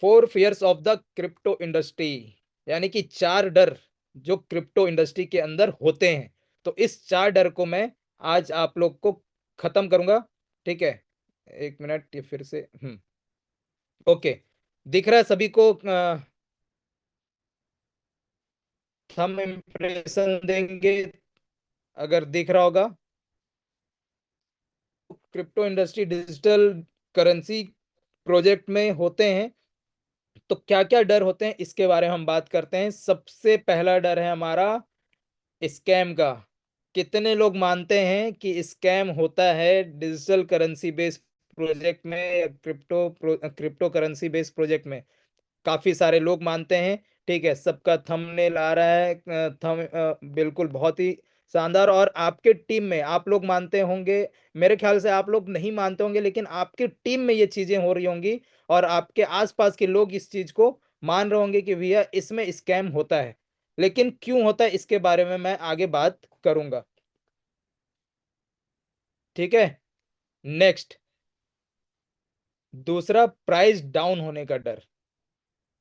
Four fears of the crypto industry, यानी कि चार डर जो क्रिप्टो इंडस्ट्री के अंदर होते हैं। तो इस चार डर को मैं आज आप लोग को खत्म करूंगा। ठीक है, एक मिनट, ये फिर से ओके, दिख रहा है सभी को? थंब इम्प्रेशन देंगे अगर दिख रहा होगा। Crypto industry digital currency project में होते हैं, तो क्या क्या डर होते हैं इसके बारे में हम बात करते हैं। सबसे पहला डर है हमारा स्कैम का। कितने लोग मानते हैं कि स्कैम होता है डिजिटल करेंसी बेस्ड प्रोजेक्ट में या क्रिप्टो करेंसी बेस्ड प्रोजेक्ट में? काफी सारे लोग मानते हैं। ठीक है, सबका थंबनेल आ रहा है, बिल्कुल बहुत ही शानदार। और आपके टीम में आप लोग मानते होंगे, मेरे ख्याल से आप लोग नहीं मानते होंगे, लेकिन आपकी टीम में ये चीजें हो रही होंगी और आपके आसपास के लोग इस चीज को मान रहे होंगे कि भैया इसमें स्कैम होता है। लेकिन क्यों होता है इसके बारे में मैं आगे बात करूंगा। ठीक है, नेक्स्ट, दूसरा प्राइस डाउन होने का डर।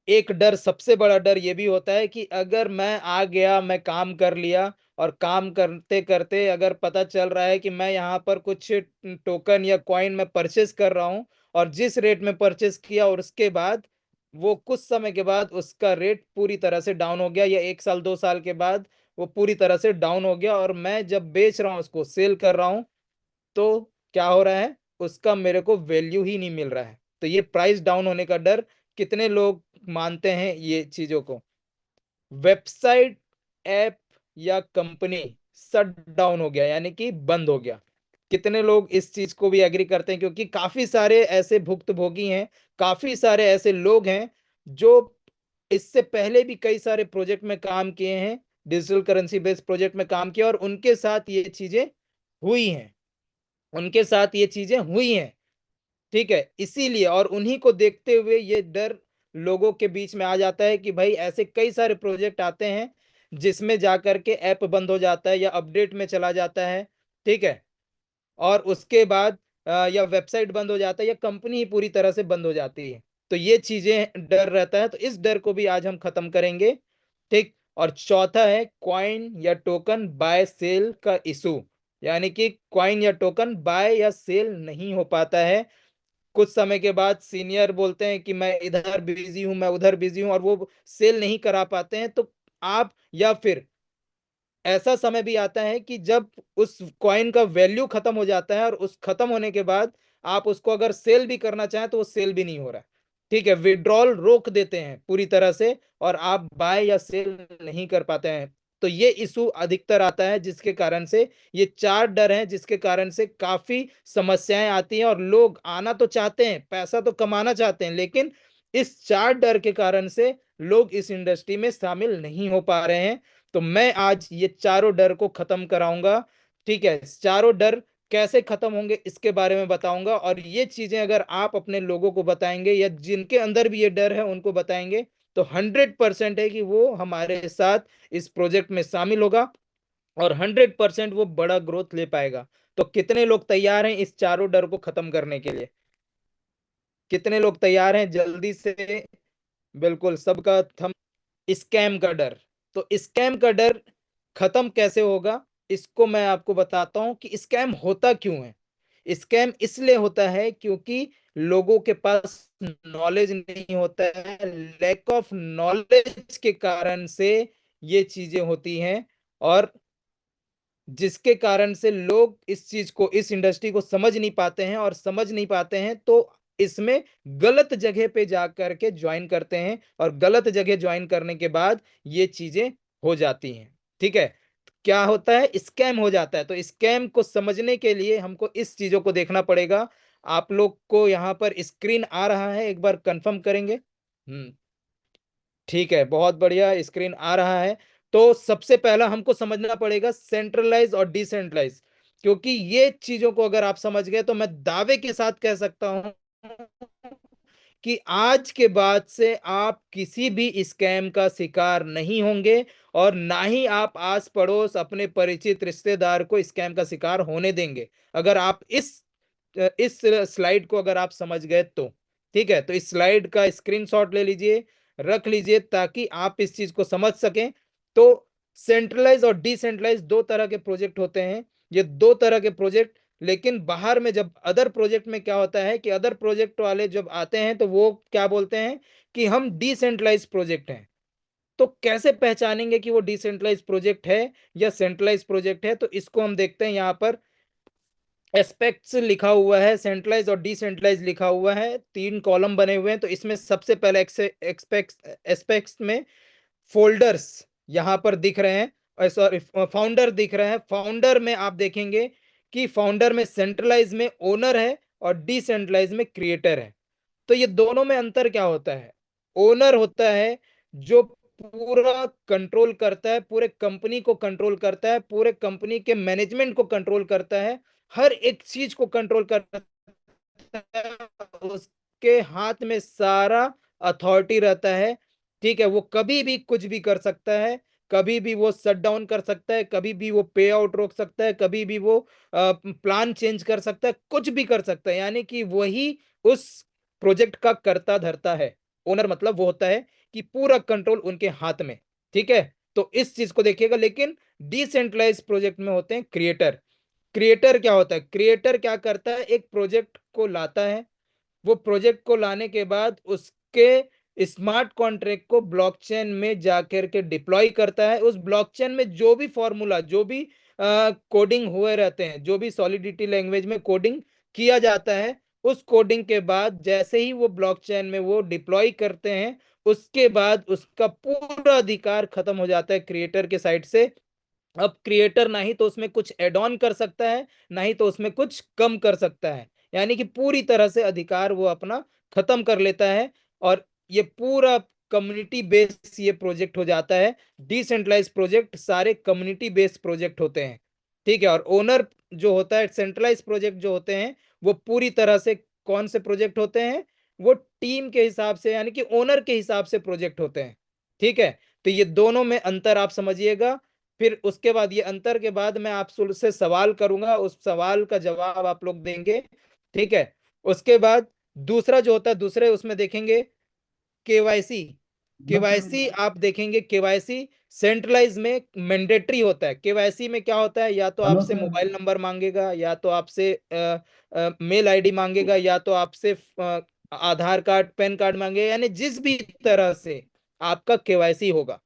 एक डर, सबसे बड़ा डर ये भी होता है कि अगर मैं आ गया, मैं काम कर लिया, और काम करते करते अगर पता चल रहा है कि मैं यहाँ पर कुछ टोकन या कॉइन में परचेस कर रहा हूँ, और जिस रेट में परचेस किया और उसके बाद वो कुछ समय के बाद उसका रेट पूरी तरह से डाउन हो गया, या एक साल 2 साल के बाद वो पूरी तरह से डाउन हो गया, और मैं जब बेच रहा हूँ उसको, सेल कर रहा हूँ, तो क्या हो रहा है, उसका मेरे को वैल्यू ही नहीं मिल रहा है। तो ये प्राइस डाउन होने का डर, कितने लोग मानते हैं ये चीजों को? वेबसाइट, ऐप या कंपनी शट डाउन हो गया, यानी कि बंद हो गया। कितने लोग इस चीज को भी एग्री करते हैं? क्योंकि काफी सारे ऐसे भुक्तभोगी हैं, काफी सारे ऐसे लोग हैं जो इससे पहले भी कई सारे प्रोजेक्ट में काम किए हैं, डिजिटल करेंसी बेस्ड प्रोजेक्ट में काम किया, और उनके साथ ये चीजें हुई हैं, उनके साथ ये चीजें हुई हैं। ठीक है, इसीलिए और उन्हीं को देखते हुए ये डर लोगों के बीच में आ जाता है कि भाई ऐसे कई सारे प्रोजेक्ट आते हैं जिसमें जाकर के ऐप बंद हो जाता है या अपडेट में चला जाता है। ठीक है, और उसके बाद या वेबसाइट बंद हो जाता है या कंपनी ही पूरी तरह से बंद हो जाती है। तो ये चीजें डर रहता है, तो इस डर को भी आज हम खत्म करेंगे। ठीक, और चौथा है क्वाइन या टोकन बाय सेल का इशू, यानी कि क्वाइन या टोकन बाय या सेल नहीं हो पाता है। कुछ समय के बाद सीनियर बोलते हैं कि मैं इधर बिजी हूं, मैं उधर बिजी हूं, और वो सेल नहीं करा पाते हैं। तो आप, या फिर ऐसा समय भी आता है कि जब उस कॉइन का वैल्यू खत्म हो जाता है, और उस खत्म होने के बाद आप उसको अगर सेल भी करना चाहें तो वो सेल भी नहीं हो रहा है। ठीक है, विड्रॉल रोक देते हैं पूरी तरह से, और आप बाय या सेल नहीं कर पाते हैं। तो ये इशू अधिकतर आता है, जिसके कारण से ये चार डर हैं, जिसके कारण से काफी समस्याएं आती हैं, और लोग आना तो चाहते हैं, पैसा तो कमाना चाहते हैं, लेकिन इस चार डर के कारण से लोग इस इंडस्ट्री में शामिल नहीं हो पा रहे हैं। तो मैं आज ये चारों डर को खत्म कराऊंगा। ठीक है, चारों डर कैसे खत्म होंगे इसके बारे में बताऊंगा, और ये चीजें अगर आप अपने लोगों को बताएंगे या जिनके अंदर भी ये डर है उनको बताएंगे, तो 100% है कि वो हमारे साथ इस प्रोजेक्ट में शामिल होगा, और 100% वो बड़ा ग्रोथ ले पाएगा। तो कितने लोग तैयार हैं इस चारों डर को खत्म करने के लिए? कितने लोग तैयार हैं जल्दी से? बिल्कुल, सबका थम। स्कैम का डर, तो स्कैम का डर खत्म कैसे होगा, इसको मैं आपको बताता हूं कि स्कैम होता क्यों है। स्कैम इसलिए होता है क्योंकि लोगों के पास नॉलेज नहीं होता है, लैक ऑफ नॉलेज के कारण से ये चीजें होती हैं, और जिसके कारण से लोग इस चीज को, इस इंडस्ट्री को समझ नहीं पाते हैं, और समझ नहीं पाते हैं तो इसमें गलत जगह पे जा करके ज्वाइन करते हैं, और गलत जगह ज्वाइन करने के बाद ये चीजें हो जाती हैं। ठीक है, क्या होता है, स्कैम हो जाता है। तो स्कैम को समझने के लिए हमको इस चीजों को देखना पड़ेगा। आप लोग को यहाँ पर स्क्रीन आ रहा है, एक बार कंफर्म करेंगे? ठीक है, बहुत बढ़िया, स्क्रीन आ रहा है। तो सबसे पहला हमको समझना पड़ेगा सेंट्रलाइज और डिसेंट्रलाइज, क्योंकि ये चीजों को अगर आप समझ गए तो मैं दावे के साथ कह सकता हूं कि आज के बाद से आप किसी भी स्कैम का शिकार नहीं होंगे, और ना ही आप आस पड़ोस अपने परिचित रिश्तेदार को स्कैम का शिकार होने देंगे, अगर आप इस स्लाइड को अगर आप समझ गए तो। ठीक है, तो इस स्लाइड का स्क्रीनशॉट ले लीजिए, रख लीजिए, ताकि आप इस चीज को समझ सकें। तो सेंट्रलाइज और डिसेंट्रलाइज दो तरह के प्रोजेक्ट होते हैं, ये दो तरह के प्रोजेक्ट। लेकिन बाहर में जब अदर प्रोजेक्ट में क्या होता है कि अदर प्रोजेक्ट वाले जब आते हैं तो वो क्या बोलते हैं कि हम डिसेंट्रलाइज प्रोजेक्ट हैं। तो कैसे पहचानेंगे कि वो डिसेंट्रलाइज प्रोजेक्ट है या सेंट्रलाइज प्रोजेक्ट है? तो इसको हम देखते हैं, यहाँ पर एस्पेक्ट्स लिखा हुआ है, सेंट्रलाइज और डिसेंट्रलाइज लिखा हुआ है, तीन कॉलम बने हुए हैं। तो इसमें सबसे पहले एस्पेक्ट्स में फोल्डर्स यहाँ पर दिख रहे हैं, और सॉरी फाउंडर दिख रहे हैं। फाउंडर में आप देखेंगे कि फाउंडर में सेंट्रलाइज में ओनर है और डिसेंट्रलाइज में क्रिएटर है। तो ये दोनों में अंतर क्या होता है? ओनर होता है जो पूरा कंट्रोल करता है, पूरे कंपनी को कंट्रोल करता है, पूरे कंपनी के मैनेजमेंट को कंट्रोल करता है, हर एक चीज को कंट्रोल करता है, उसके हाथ में सारा अथॉरिटी रहता है। ठीक है, वो कभी भी कुछ भी कर सकता है, कभी भी वो शट डाउन कर सकता है, कभी भी वो पे आउट रोक सकता है, कभी भी वो प्लान चेंज कर सकता है, कुछ भी कर सकता है। यानी कि वही उस प्रोजेक्ट का करता धरता है। ओनर मतलब वो होता है कि पूरा कंट्रोल उनके हाथ में। ठीक है, तो इस चीज को देखिएगा। लेकिन डिसेंट्रलाइज प्रोजेक्ट में होते हैं क्रिएटर। क्रिएटर क्या होता है? क्रिएटर क्या करता है, एक प्रोजेक्ट को लाता है, वो प्रोजेक्ट को लाने के बाद उसके स्मार्ट कॉन्ट्रैक्ट को ब्लॉकचेन में जाकर के डिप्लॉय करता है। उस ब्लॉकचेन में जो भी फॉर्मूला, जो भी कोडिंग हुए रहते हैं, जो भी सॉलिडिटी लैंग्वेज में कोडिंग किया जाता है, उस कोडिंग के बाद जैसे ही वो ब्लॉकचेन में वो डिप्लॉय करते हैं, उसके बाद उसका पूरा अधिकार खत्म हो जाता है क्रिएटर के साइड से। अब क्रिएटर ना ही तो उसमें कुछ एड ऑन कर सकता है, ना ही तो उसमें कुछ कम कर सकता है। यानी कि पूरी तरह से अधिकार वो अपना खत्म कर लेता है। और ये पूरा कम्युनिटी बेस्ड ये प्रोजेक्ट हो जाता है। डिसेंट्रलाइज प्रोजेक्ट सारे कम्युनिटी बेस्ड प्रोजेक्ट होते हैं। ठीक है, और ओनर जो होता है, सेंट्रलाइज प्रोजेक्ट जो होते हैं, वो पूरी तरह से कौन से प्रोजेक्ट होते हैं? वो टीम के हिसाब से, यानी कि ओनर के हिसाब से प्रोजेक्ट होते हैं। ठीक है, तो ये दोनों में अंतर आप समझिएगा। फिर उसके बाद, ये अंतर के बाद मैं आपसे सवाल करूंगा, उस सवाल का जवाब आप लोग देंगे। ठीक है, उसके बाद दूसरा जो होता है, दूसरे उसमें देखेंगे केवाईसी। केवाईसी आप देखेंगे, केवाईसी सेंट्रलाइज में मैंडेटरी होता है। केवाईसी में क्या होता है, या तो आपसे मोबाइल नंबर मांगेगा, या तो आपसे मेल आईडी मांगेगा, या तो आपसे आधार कार्ड पैन कार्ड मांगेगा, यानी जिस भी तरह से आपका केवाईसी होगा।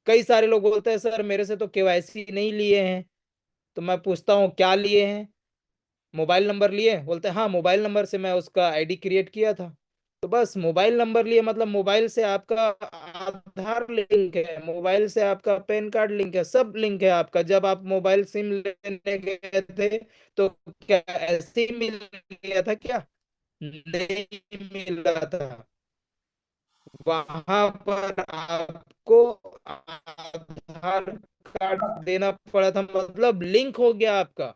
कई सारे लोग बोलते हैं सर मेरे से तो केवाईसी नहीं लिए हैं। तो मैं पूछता हूँ क्या लिए हैं? मोबाइल नंबर लिए? बोलते हैं हाँ, मोबाइल नंबर से मैं उसका आईडी क्रिएट किया था। तो बस मोबाइल नंबर लिए मतलब मोबाइल से आपका आधार लिंक है, मोबाइल से आपका पैन कार्ड लिंक है, सब लिंक है आपका। जब आप मोबाइल सिम लेने गए थे तो क्या ऐसे ही मिल गया था क्या? नहीं मिला था। वहां पर आपको आधार कार्ड देना पड़ा था, मतलब लिंक हो गया आपका।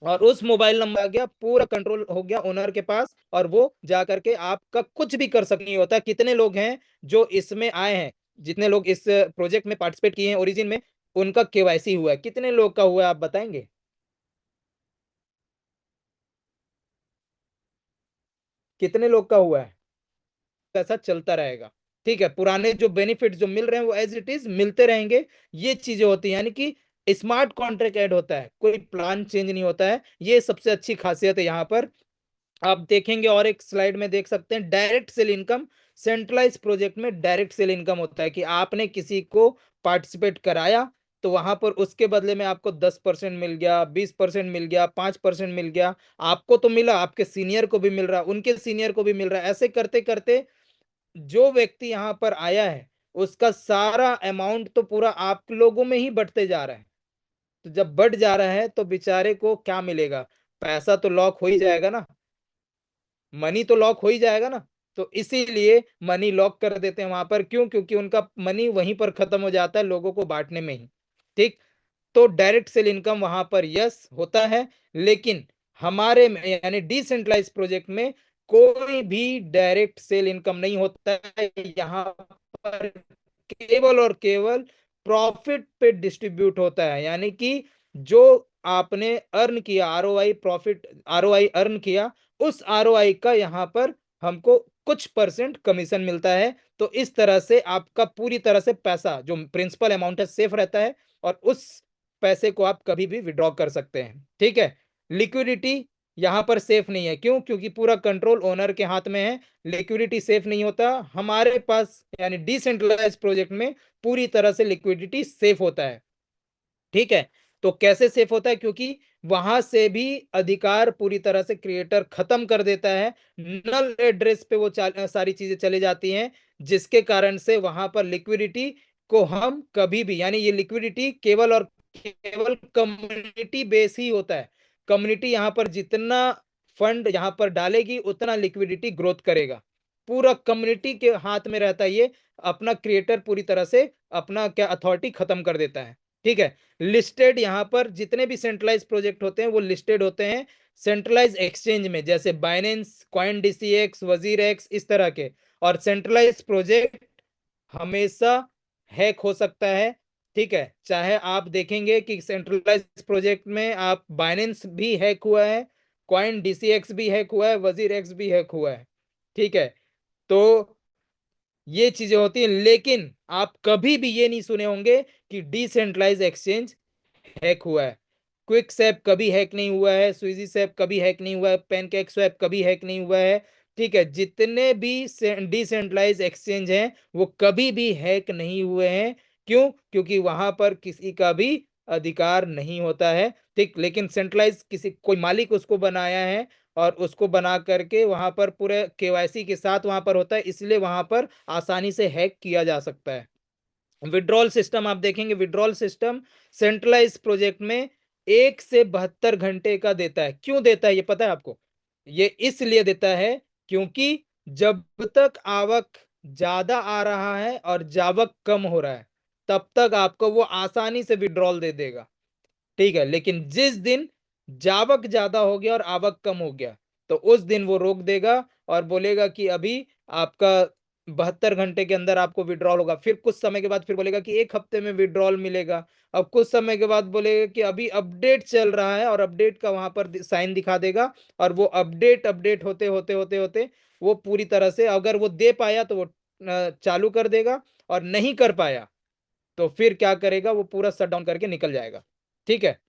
और उस मोबाइल नंबर आ गया, पूरा कंट्रोल हो गया ओनर के पास, और वो जा करके आपका कुछ भी कर सकती होता। कितने लोग हैं जो इसमें आए हैं, जितने लोग इस प्रोजेक्ट में पार्टिसिपेट किए हैं ओरिजिन में, उनका केवाईसी हुआ है? कितने लोग का हुआ है आप बताएंगे? कितने लोग का हुआ है? ऐसा चलता रहेगा। ठीक है, पुराने जो बेनिफिट जो मिल रहे हैं वो एज इट इज मिलते रहेंगे। ये चीजें होती हैं, यानी कि स्मार्ट कॉन्ट्रैक्ट ऐड होता है, कोई प्लान चेंज नहीं होता है। ये सबसे अच्छी खासियत है यहाँ पर। आप देखेंगे और एक स्लाइड में देख सकते हैं direct sell income. Centralize project में डायरेक्ट सेल इनकम होता है कि आपने किसी को पार्टिसिपेट कराया, तो वहां पर उसके बदले में आपको 10% मिल गया, 20% मिल गया, 5% मिल गया। आपको तो मिला, आपके सीनियर को भी मिल रहा, उनके सीनियर को भी मिल रहा है। ऐसे करते करते जो व्यक्ति यहाँ पर आया है, उसका सारा अमाउंट तो पूरा आप लोगों में ही बढ़ते जा रहा है। तो जब बढ़ जा रहा है तो बेचारे को क्या मिलेगा? पैसा तो लॉक हो ही जाएगा ना, मनी तो लॉक हो ही जाएगा ना। तो इसीलिए मनी लॉक कर देते हैं वहां पर। क्यों? क्योंकि उनका मनी वहीं पर खत्म हो जाता है, लोगों को बांटने में ही। ठीक, तो डायरेक्ट सेल इनकम वहां पर यस होता है। लेकिन हमारे में यानी डिसेंट्रलाइज प्रोजेक्ट में कोई भी डायरेक्ट सेल इनकम नहीं होता है। यहाँ पर केवल और केवल प्रॉफिट पे डिस्ट्रीब्यूट होता है। यानी कि जो आपने अर्न किया, आरओआई प्रॉफिट, आरओआई अर्न किया, उस आरओआई का यहाँ पर हमको कुछ परसेंट कमीशन मिलता है। तो इस तरह से आपका पूरी तरह से पैसा जो प्रिंसिपल अमाउंट है सेफ रहता है, और उस पैसे को आप कभी भी विड्रॉ कर सकते हैं। ठीक है। लिक्विडिटी यहाँ पर सेफ नहीं है। क्यों? क्योंकि पूरा कंट्रोल ओनर के हाथ में है। लिक्विडिटी सेफ नहीं होता हमारे पास, यानी डिसेंट्रलाइज प्रोजेक्ट में पूरी तरह से लिक्विडिटी सेफ होता है। ठीक है। तो कैसे सेफ होता है? क्योंकि वहां से भी अधिकार पूरी तरह से क्रिएटर खत्म कर देता है। नल एड्रेस पे वो सारी चीजें चली जाती हैं, जिसके कारण से वहां पर लिक्विडिटी को हम कभी भी, यानी ये लिक्विडिटी केवल और केवल कम्युनिटी बेस ही होता है। कम्युनिटी यहाँ पर जितना फंड यहाँ पर डालेगी उतना लिक्विडिटी ग्रोथ करेगा। पूरा कम्युनिटी के हाथ में रहता है ये। अपना क्रिएटर पूरी तरह से अपना क्या अथॉरिटी खत्म कर देता है। ठीक है। लिस्टेड यहाँ पर जितने भी सेंट्रलाइज प्रोजेक्ट होते हैं वो लिस्टेड होते हैं सेंट्रलाइज एक्सचेंज में, जैसे बाइनेंस, कॉइन डीसीएक्स, वजीर एक्स, इस तरह के। और सेंट्रलाइज प्रोजेक्ट हमेशा हैक हो सकता है। ठीक है। चाहे आप देखेंगे कि सेंट्रलाइज प्रोजेक्ट में आप बाइनेंस भी हैक हुआ है, कॉइन डीसीएक्स भी हैक हुआ है, वजीर एक्स भी हैक हुआ है। ठीक है। तो ये चीजें होती हैं, लेकिन आप कभी भी ये नहीं सुने होंगे कि डिसेंट्रलाइज एक्सचेंज हैक हुआ है। क्विक स्वैप कभी हैक नहीं हुआ है, स्विजी स्वैप कभी हैक नहीं हुआ है, पैनकेक स्वैप कभी हैक नहीं हुआ है। ठीक है। जितने भी डिसेंट्रलाइज एक्सचेंज हैं वो कभी भी हैक नहीं हुए हैं। क्यों? क्योंकि वहां पर किसी का भी अधिकार नहीं होता है। ठीक। लेकिन सेंट्रलाइज किसी कोई मालिक उसको बनाया है, और उसको बना करके वहां पर पूरे केवाईसी के साथ वहां पर होता है, इसलिए वहां पर आसानी से हैक किया जा सकता है। विड्रॉल सिस्टम आप देखेंगे, विड्रॉल सिस्टम सेंट्रलाइज प्रोजेक्ट में 1 से 72 घंटे का देता है। क्यों देता है ये पता है आपको? ये इसलिए देता है क्योंकि जब तक आवक ज्यादा आ रहा है और जावक कम हो रहा है, तब तक आपको वो आसानी से विड्रॉल दे देगा। ठीक है। लेकिन जिस दिन जावक ज्यादा हो गया और आवक कम हो गया, तो उस दिन वो रोक देगा और बोलेगा कि अभी आपका 72 घंटे के अंदर आपको विड्रॉल होगा। फिर कुछ समय के बाद फिर बोलेगा कि 1 हफ्ते में विड्रॉल मिलेगा। अब कुछ समय के बाद बोलेगा कि अभी अपडेट चल रहा है, और अपडेट का वहां पर साइन दिखा देगा। और वो अपडेट अपडेट होते होते होते होते वो पूरी तरह से, अगर वो दे पाया तो वो चालू कर देगा, और नहीं कर पाया तो फिर क्या करेगा, वो पूरा शट डाउन करके निकल जाएगा। ठीक है।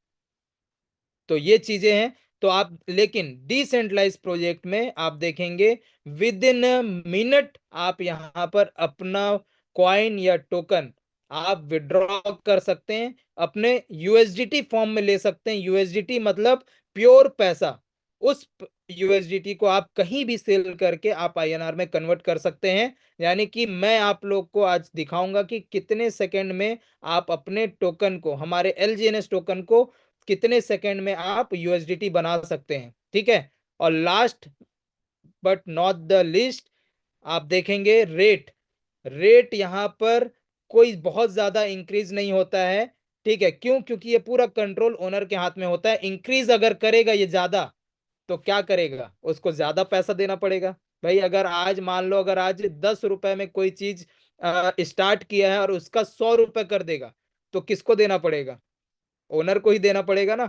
तो ये चीजें हैं। तो आप लेकिन डिसेंट्रलाइज प्रोजेक्ट में आप देखेंगे विद इन मिनट आप यहाँ पर अपना कॉइन या टोकन आप विड्रॉ कर सकते हैं, अपने यूएसडीटी फॉर्म में ले सकते हैं। यूएसडीटी मतलब प्योर पैसा। उस यूएसडीटी को आप कहीं भी सेल करके आप आईएनआर में कन्वर्ट कर सकते हैं। यानी कि मैं आप लोग को आज दिखाऊंगा कि कितने सेकंड में आप अपने टोकन को, हमारे एलजीएनएस टोकन को कितने सेकंड में आप यूएसडीटी बना सकते हैं। ठीक है। और last but not the list, आप देखेंगे रेट। रेट यहाँ पर कोई बहुत ज्यादा इंक्रीज नहीं होता है। ठीक है। क्यों? क्योंकि ये पूरा कंट्रोल ओनर के हाथ में होता है। इंक्रीज अगर करेगा ये ज्यादा, तो क्या करेगा? उसको ज्यादा पैसा देना पड़ेगा। भाई अगर आज मान लो, अगर आज 10 रुपए में कोई चीज स्टार्ट किया है और उसका 100 रुपए कर देगा, तो किसको देना पड़ेगा? ओनर को ही देना पड़ेगा ना।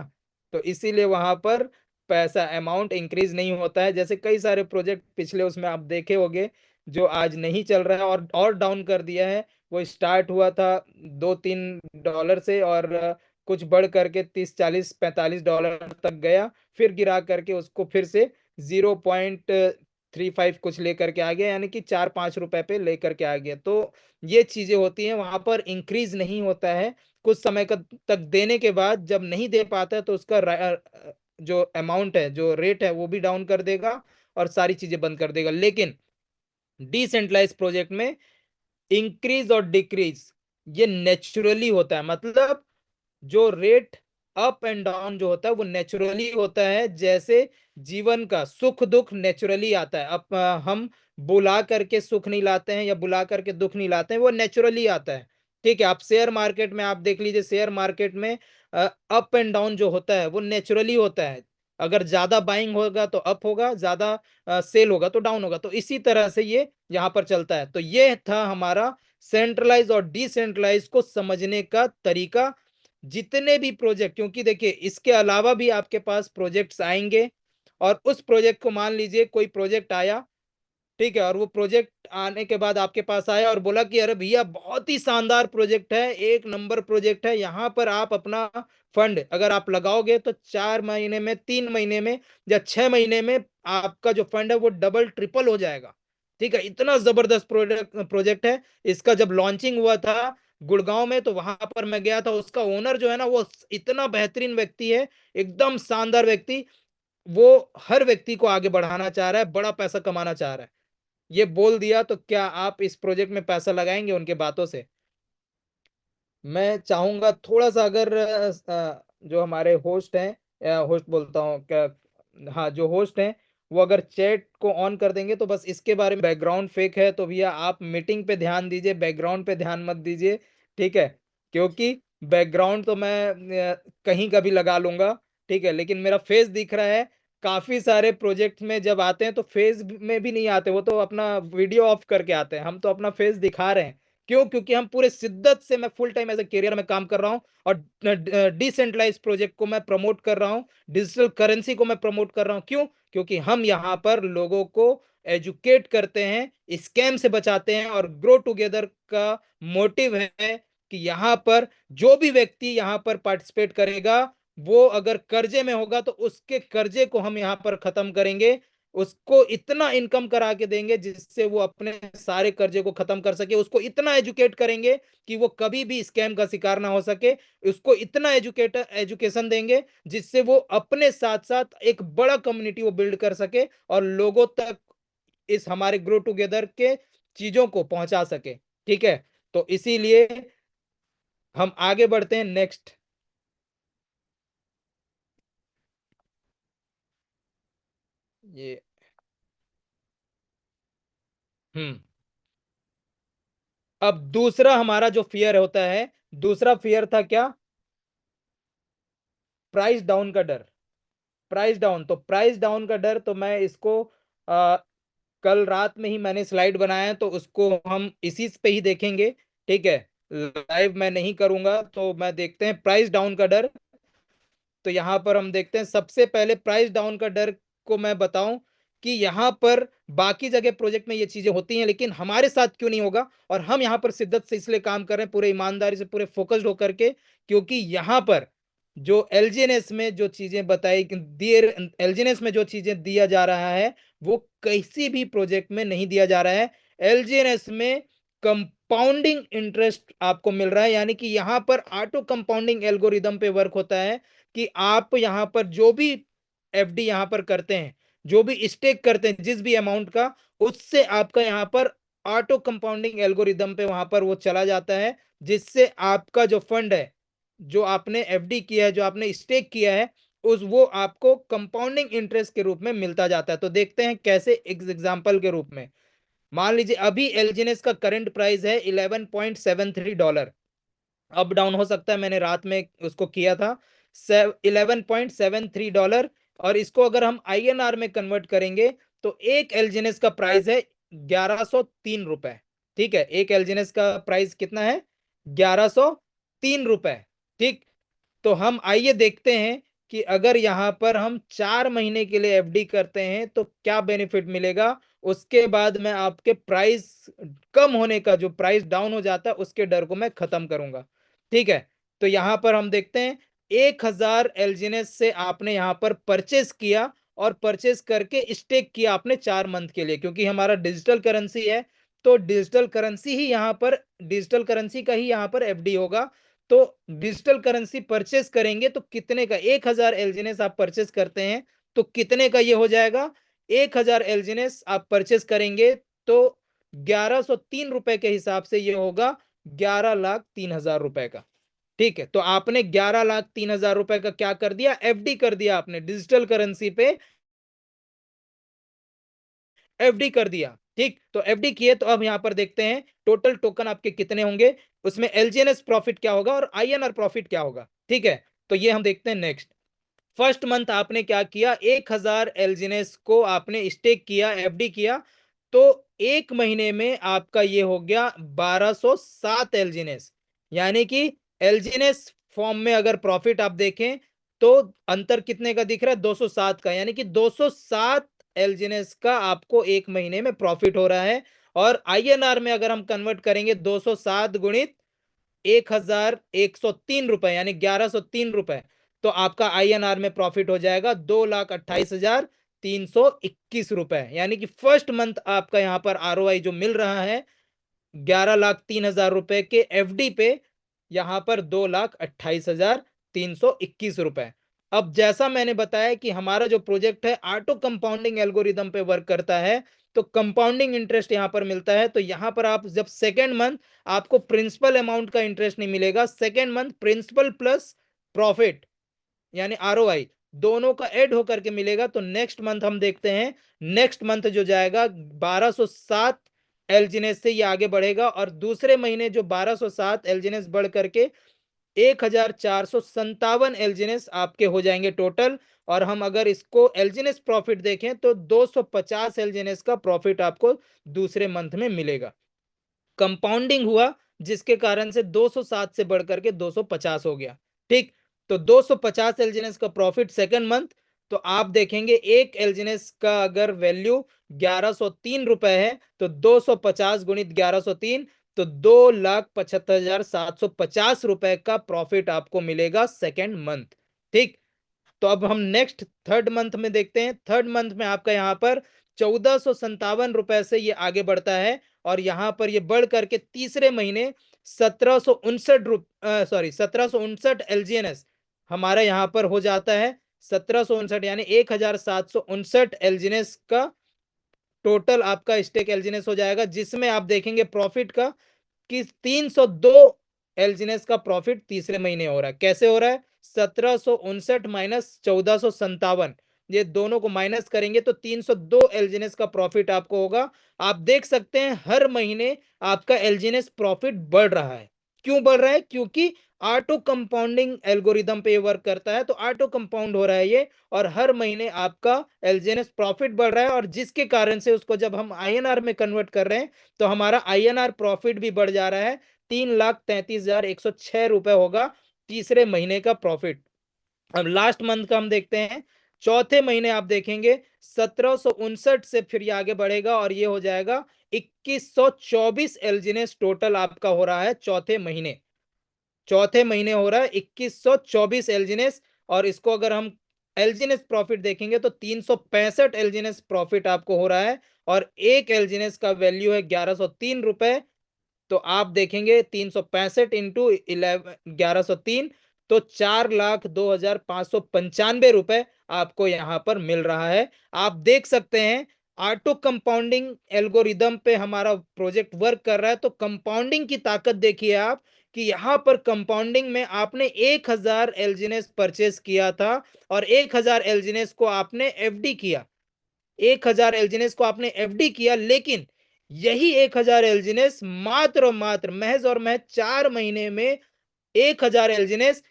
तो इसीलिए वहां पर पैसा अमाउंट इंक्रीज नहीं होता है। जैसे कई सारे प्रोजेक्ट पिछले उसमें आप देखे होंगे जो आज नहीं चल रहा है और डाउन कर दिया है। वो स्टार्ट हुआ था $2-3 से, और कुछ बढ़ करके 30-40-45 डॉलर तक गया, फिर गिरा करके उसको फिर से 0.35 कुछ लेकर के आ गया, यानी कि 4-5 रुपए पे लेकर के आ गया। तो ये चीजें होती हैं, वहां पर इंक्रीज नहीं होता है। कुछ समय तक देने के बाद जब नहीं दे पाता है तो उसका जो अमाउंट है, जो रेट है, वो भी डाउन कर देगा और सारी चीजें बंद कर देगा। लेकिन डिसेंट्रलाइज प्रोजेक्ट में इंक्रीज और डिक्रीज ये नेचुरली होता है। मतलब जो रेट अप एंड डाउन जो होता है वो नेचुरली होता है। जैसे जीवन का सुख दुख नेचुरली आता है। अब हम बुला करके सुख नहीं लाते हैं या बुला करके दुख नहीं लाते हैं, वो नेचुरली आता है। ठीक है। आप शेयर मार्केट में आप देख लीजिए, शेयर मार्केट में अप एंड डाउन जो होता है वो नेचुरली होता है। अगर ज्यादा बाइंग होगा तो अप होगा, ज्यादा सेल होगा तो डाउन होगा। तो इसी तरह से ये यहाँ पर चलता है। तो ये था हमारा सेंट्रलाइज और डिसेंट्रलाइज को समझने का तरीका। जितने भी प्रोजेक्ट, क्योंकि देखिए इसके अलावा भी आपके पास प्रोजेक्ट्स आएंगे, और उस प्रोजेक्ट को मान लीजिए कोई प्रोजेक्ट आया ठीक है, और वो प्रोजेक्ट आने के बाद आपके पास आया और बोला कि अरे भैया बहुत ही शानदार प्रोजेक्ट है, एक नंबर प्रोजेक्ट है, यहाँ पर आप अपना फंड अगर आप लगाओगे तो 4 महीने में, 3 महीने में या 6 महीने में आपका जो फंड है वो डबल ट्रिपल हो जाएगा। ठीक है, इतना जबरदस्त प्रोजेक्ट प्रोजेक्ट है। इसका जब लॉन्चिंग हुआ था गुड़गांव में, तो वहां पर मैं गया था। उसका ओनर जो है ना, वो इतना बेहतरीन व्यक्ति है, एकदम शानदार व्यक्ति। वो हर व्यक्ति को आगे बढ़ाना चाह रहा है, बड़ा पैसा कमाना चाह रहा है। ये बोल दिया, तो क्या आप इस प्रोजेक्ट में पैसा लगाएंगे उनके बातों से? मैं चाहूंगा थोड़ा सा, अगर जो हमारे होस्ट हैं, होस्ट बोलता हूँ क्या, हाँ जो होस्ट हैं, वो अगर चैट को ऑन कर देंगे तो बस इसके बारे में, बैकग्राउंड फेक है तो भैया आप मीटिंग पे ध्यान दीजिए, बैकग्राउंड पे ध्यान मत दीजिए। ठीक है, क्योंकि बैकग्राउंड तो मैं कहीं का भी लगा लूंगा। ठीक है, लेकिन मेरा फेस दिख रहा है। काफी सारे प्रोजेक्ट में जब आते हैं तो फेस में भी नहीं आते, वो तो अपना वीडियो ऑफ करके आते हैं, हम तो अपना फेस दिखा रहे हैं। क्यों? क्योंकि हम पूरे शिद्दत से, मैं full time as a career में काम कर रहा हूं, और डिसेंट्रलाइज प्रोजेक्ट को मैं प्रमोट कर रहा हूं, डिजिटल करेंसी को मैं प्रमोट कर रहा हूं। क्यों? क्योंकि हम यहाँ पर लोगों को एजुकेट करते हैं, स्कैम से बचाते हैं, और ग्रो टुगेदर का मोटिव है कि यहाँ पर जो भी व्यक्ति यहाँ पर पार्टिसिपेट करेगा, वो अगर कर्जे में होगा तो उसके कर्जे को हम यहाँ पर खत्म करेंगे, उसको इतना इनकम करा के देंगे जिससे वो अपने सारे कर्जे को खत्म कर सके, उसको इतना एजुकेट करेंगे कि वो कभी भी स्कैम का शिकार ना हो सके, उसको इतना एजुकेशन देंगे जिससे वो अपने साथ साथ एक बड़ा कम्युनिटी वो बिल्ड कर सके, और लोगों तक इस हमारे ग्रो टुगेदर के चीजों को पहुंचा सके। ठीक है, तो इसीलिए हम आगे बढ़ते हैं नेक्स्ट। ये हम्म अब दूसरा हमारा जो फियर होता है, दूसरा फियर था क्या? प्राइस डाउन का डर। प्राइस डाउन, तो प्राइस डाउन का डर, तो मैं इसको आ, कल रात में ही मैंने स्लाइड बनाया है, तो उसको हम इसी पे ही देखेंगे। ठीक है, लाइव मैं नहीं करूंगा, तो मैं देखते हैं प्राइस डाउन का डर। तो यहाँ पर हम देखते हैं, सबसे पहले प्राइस डाउन का डर को मैं बताऊं कि यहाँ पर बाकी जगह प्रोजेक्ट में ये चीजें होती हैं, लेकिन हमारे साथ क्यों नहीं होगा? और हम यहाँ पर शिद्दत से इसलिए काम कर रहे हैं, पूरे ईमानदारी से, पूरे फोकस्ड होकर के, क्योंकि यहाँ पर जो एलजीएनएस में जो चीजें बताई दिए, एलजीएनएस में जो चीजें दिया जा रहा है, वो किसी भी प्रोजेक्ट में नहीं दिया जा रहा है। एलजीएनएस में कंपाउंडिंग इंटरेस्ट आपको मिल रहा है, यानी कि यहाँ पर ऑटो कंपाउंडिंग एल्गोरिदम पे वर्क होता है, कि आप यहाँ पर जो भी एफडी यहाँ पर करते हैं, जो भी स्टेक करते हैं जिस भी अमाउंट का, उससे आपका यहाँ पर ऑटो कंपाउंडिंग एल्गोरिदम पे वहां पर वो चला जाता है, जिससे आपका जो फंड है, जो आपने एफडी किया है, जो आपने स्टेक किया है, उस वो आपको कंपाउंडिंग इंटरेस्ट के रूप में मिलता जाता है। तो देखते हैं कैसे, एग्जाम्पल के रूप में मान लीजिए अभी एलजीएनएस का करंट प्राइस है $11.73। अप डाउन हो सकता है, मैंने रात में उसको किया था, $11.73। और इसको अगर हम आईएनआर में कन्वर्ट करेंगे तो एक एलजीएनएस का प्राइस है ₹1103। ठीक है, एक एलजीएनएस का प्राइस कितना है? ₹1103। ठीक, तो हम आइए देखते हैं कि अगर यहाँ पर हम 4 महीने के लिए एफडी करते हैं तो क्या बेनिफिट मिलेगा। उसके बाद मैं आपके प्राइस कम होने का, जो प्राइस डाउन हो जाता है, उसके डर को मैं खत्म करूंगा। ठीक है, तो यहाँ पर हम देखते हैं, 1000 एलजीएनएस से आपने यहाँ पर परचेस किया, और परचेस करके स्टेक किया आपने 4 मंथ के लिए, क्योंकि हमारा डिजिटल करेंसी है, तो डिजिटल करेंसी ही यहाँ पर, डिजिटल करेंसी का ही यहाँ पर एफडी होगा। तो डिजिटल करेंसी परचेस करेंगे तो कितने का, 1000 एलजीएनएस आप परचेस करते हैं तो कितने का ये हो जाएगा? 1000 एलजीएनएस आप परचेस करेंगे तो ₹1103 के हिसाब से ये होगा 11,03,000 का। ठीक है, तो आपने 11,03,000 का क्या कर दिया? एफडी कर दिया आपने डिजिटल करेंसी पे, एफडी कर दिया। ठीक, तो एफडी किए, तो अब यहां पर देखते हैं टोटल टोकन आपके कितने होंगे, उसमें एलजीएनएस प्रॉफिट क्या होगा और आईएनआर प्रॉफिट क्या होगा। ठीक है, तो ये हम देखते हैं नेक्स्ट। फर्स्ट मंथ आपने क्या किया? 1000 एलजीएनएस को आपने स्टेक किया, एफडी किया, तो एक महीने में आपका ये हो गया 1207 एलजीएनएस। यानी कि एलजीएनएस फॉर्म में अगर प्रॉफिट आप देखें तो अंतर कितने का दिख रहा है? 207 का, यानी कि 207 एलजीएनएस का आपको एक महीने में प्रॉफिट हो रहा है। और आईएनआर में अगर हम कन्वर्ट करेंगे 207 गुणित 1103 रुपए यानी 1103 रुपए, तो आपका आईएनआर में प्रॉफिट हो जाएगा 2,28,321 रुपए। यानी कि फर्स्ट मंथ आपका यहां पर आरओआई जो मिल रहा है 11,03,000 रुपए के एफडी पे, यहां पर 2,28,321 रुपए। अब जैसा मैंने बताया कि हमारा जो प्रोजेक्ट है ऑटो कंपाउंडिंग एल्गोरिदम पे वर्क करता है, तो कंपाउंडिंग इंटरेस्ट यहां पर मिलता है। तो यहां पर आप जब सेकेंड मंथ आपको प्रिंसिपल अमाउंट का इंटरेस्ट नहीं मिलेगा, second month principal plus profit यानी आरओआई दोनों का ऐड होकर के मिलेगा। तो नेक्स्ट मंथ हम देखते हैं, नेक्स्ट मंथ जो जाएगा 1207 एलजीनेस से ये आगे बढ़ेगा, और दूसरे महीने जो 1207 एलजीनेस बढ़ करके 1457 एलजीनेस आपके हो जाएंगे टोटल। और हम अगर इसको एलजीनेस प्रॉफिट देखें तो 250 एलजीनेस का प्रॉफिट आपको दूसरे मंथ में मिलेगा। कंपाउंडिंग हुआ जिसके कारण से 207 से बढ़कर के 250 हो गया। ठीक, तो 250 एलजीनेस का प्रॉफिट सेकंड मंथ। तो आप देखेंगे एक एलजीनेस का अगर वैल्यू 1103 रुपए है, तो 250 गुणित 1103, तो 2,75,750 रुपए का प्रॉफिट आपको मिलेगा सेकेंड मंथ। ठीक, तो अब हम नेक्स्ट थर्ड मंथ में देखते हैं। थर्ड मंथ में आपका यहाँ पर 1,457 रुपए से ये आगे बढ़ता है, और यहां पर ये बढ़ करके तीसरे महीने 1759 एलजीएनएस हमारा यहां पर हो जाता है। 1759 यानी 1,759 एलजीएनएस का टोटल आपका स्टेक एलजीएनएस हो जाएगा, जिसमें आप देखेंगे प्रॉफिट का कि 302 एलजीएनएस का प्रॉफिट तीसरे महीने हो रहा है। कैसे हो रहा है? 1759 माइनस 1457, ये दोनों को माइनस करेंगे तो 302 एलजीएनएस का प्रॉफिट आपको होगा। आप देख सकते हैं हर महीने आपका एलजीएनएस प्रॉफिट बढ़ रहा है। क्यों बढ़ रहा है? क्योंकि ऑटो कंपाउंडिंग एल्गोरिदम पे वर्क करता है, तो ऑटो कंपाउंड हो रहा है ये, और हर महीने आपका एलजीएनएस प्रॉफिट बढ़ रहा है, और जिसके कारण से उसको जब हम आईएनआर में कन्वर्ट कर रहे हैं तो हमारा आईएनआर प्रॉफिट भी बढ़ जा रहा है। 3,33,106 रुपए होगा तीसरे महीने का प्रॉफिट। अब लास्ट मंथ का हम देखते हैं। चौथे महीने आप देखेंगे 1759 से फिर ये आगे बढ़ेगा, और ये हो जाएगा 2124 एलजीनेस टोटल आपका हो रहा है चौथे महीने। चौथे महीने हो रहा है 2124 एलजीनेस, और इसको अगर हम एलजीनेस प्रॉफिट देखेंगे तो 365 एलजीनेस प्रॉफिट आपको हो रहा है, और एक एलजीनेस का वैल्यू है 1103 रुपए। तो आप देखेंगे 365 इंटू 1103, तो 4,02,595 रुपए आपको यहां पर मिल रहा है। आप देख सकते हैं ऑटो कंपाउंडिंग एल्गोरिदम पे हमारा प्रोजेक्ट वर्क कर रहा है, तो कंपाउंडिंग की ताकत देखिए आप कि यहां पर कंपाउंडिंग में आपने 1,000 एलजीनेस परचेस किया था, और 1,000 एलजीनेस को आपने एफडी किया। 1,000 एलजीनेस को आपने एफडी किया, लेकिन यही 1,000 एलजीनेस मात्र और मात्र महज और महज 4 महीने में 1,000 एलजीनेस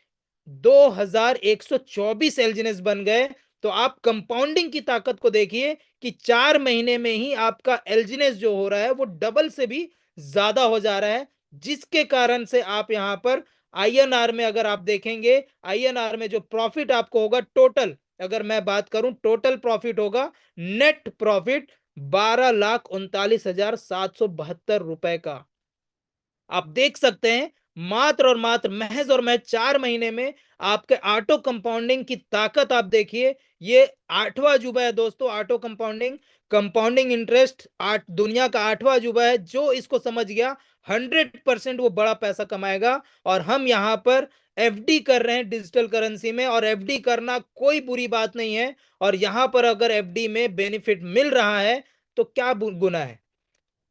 2,124 एलजीनेस बन गए। तो आप कंपाउंडिंग की ताकत को देखिए कि 4 महीने में ही आपका एलजीनेस जो हो रहा है वो डबल से भी ज्यादा हो जा रहा है, जिसके कारण से आप यहां पर आईएनआर में अगर आप देखेंगे, आईएनआर में जो प्रॉफिट आपको होगा टोटल, अगर मैं बात करूं टोटल प्रॉफिट होगा, नेट प्रॉफिट 12,39,772 रुपए का। आप देख सकते हैं मात्र और मात्र महज और महज 4 महीने में आपके ऑटो कंपाउंडिंग की ताकत आप देखिए। ये आठवां अजूबा है दोस्तों, ऑटो कंपाउंडिंग। कंपाउंडिंग इंटरेस्ट आठ दुनिया का आठवां अजूबा है। जो इसको समझ गया 100% वो बड़ा पैसा कमाएगा। और हम यहाँ पर एफडी कर रहे हैं डिजिटल करेंसी में, और एफडी करना कोई बुरी बात नहीं है। और यहाँ पर अगर एफडी में बेनिफिट मिल रहा है तो क्या गुना है?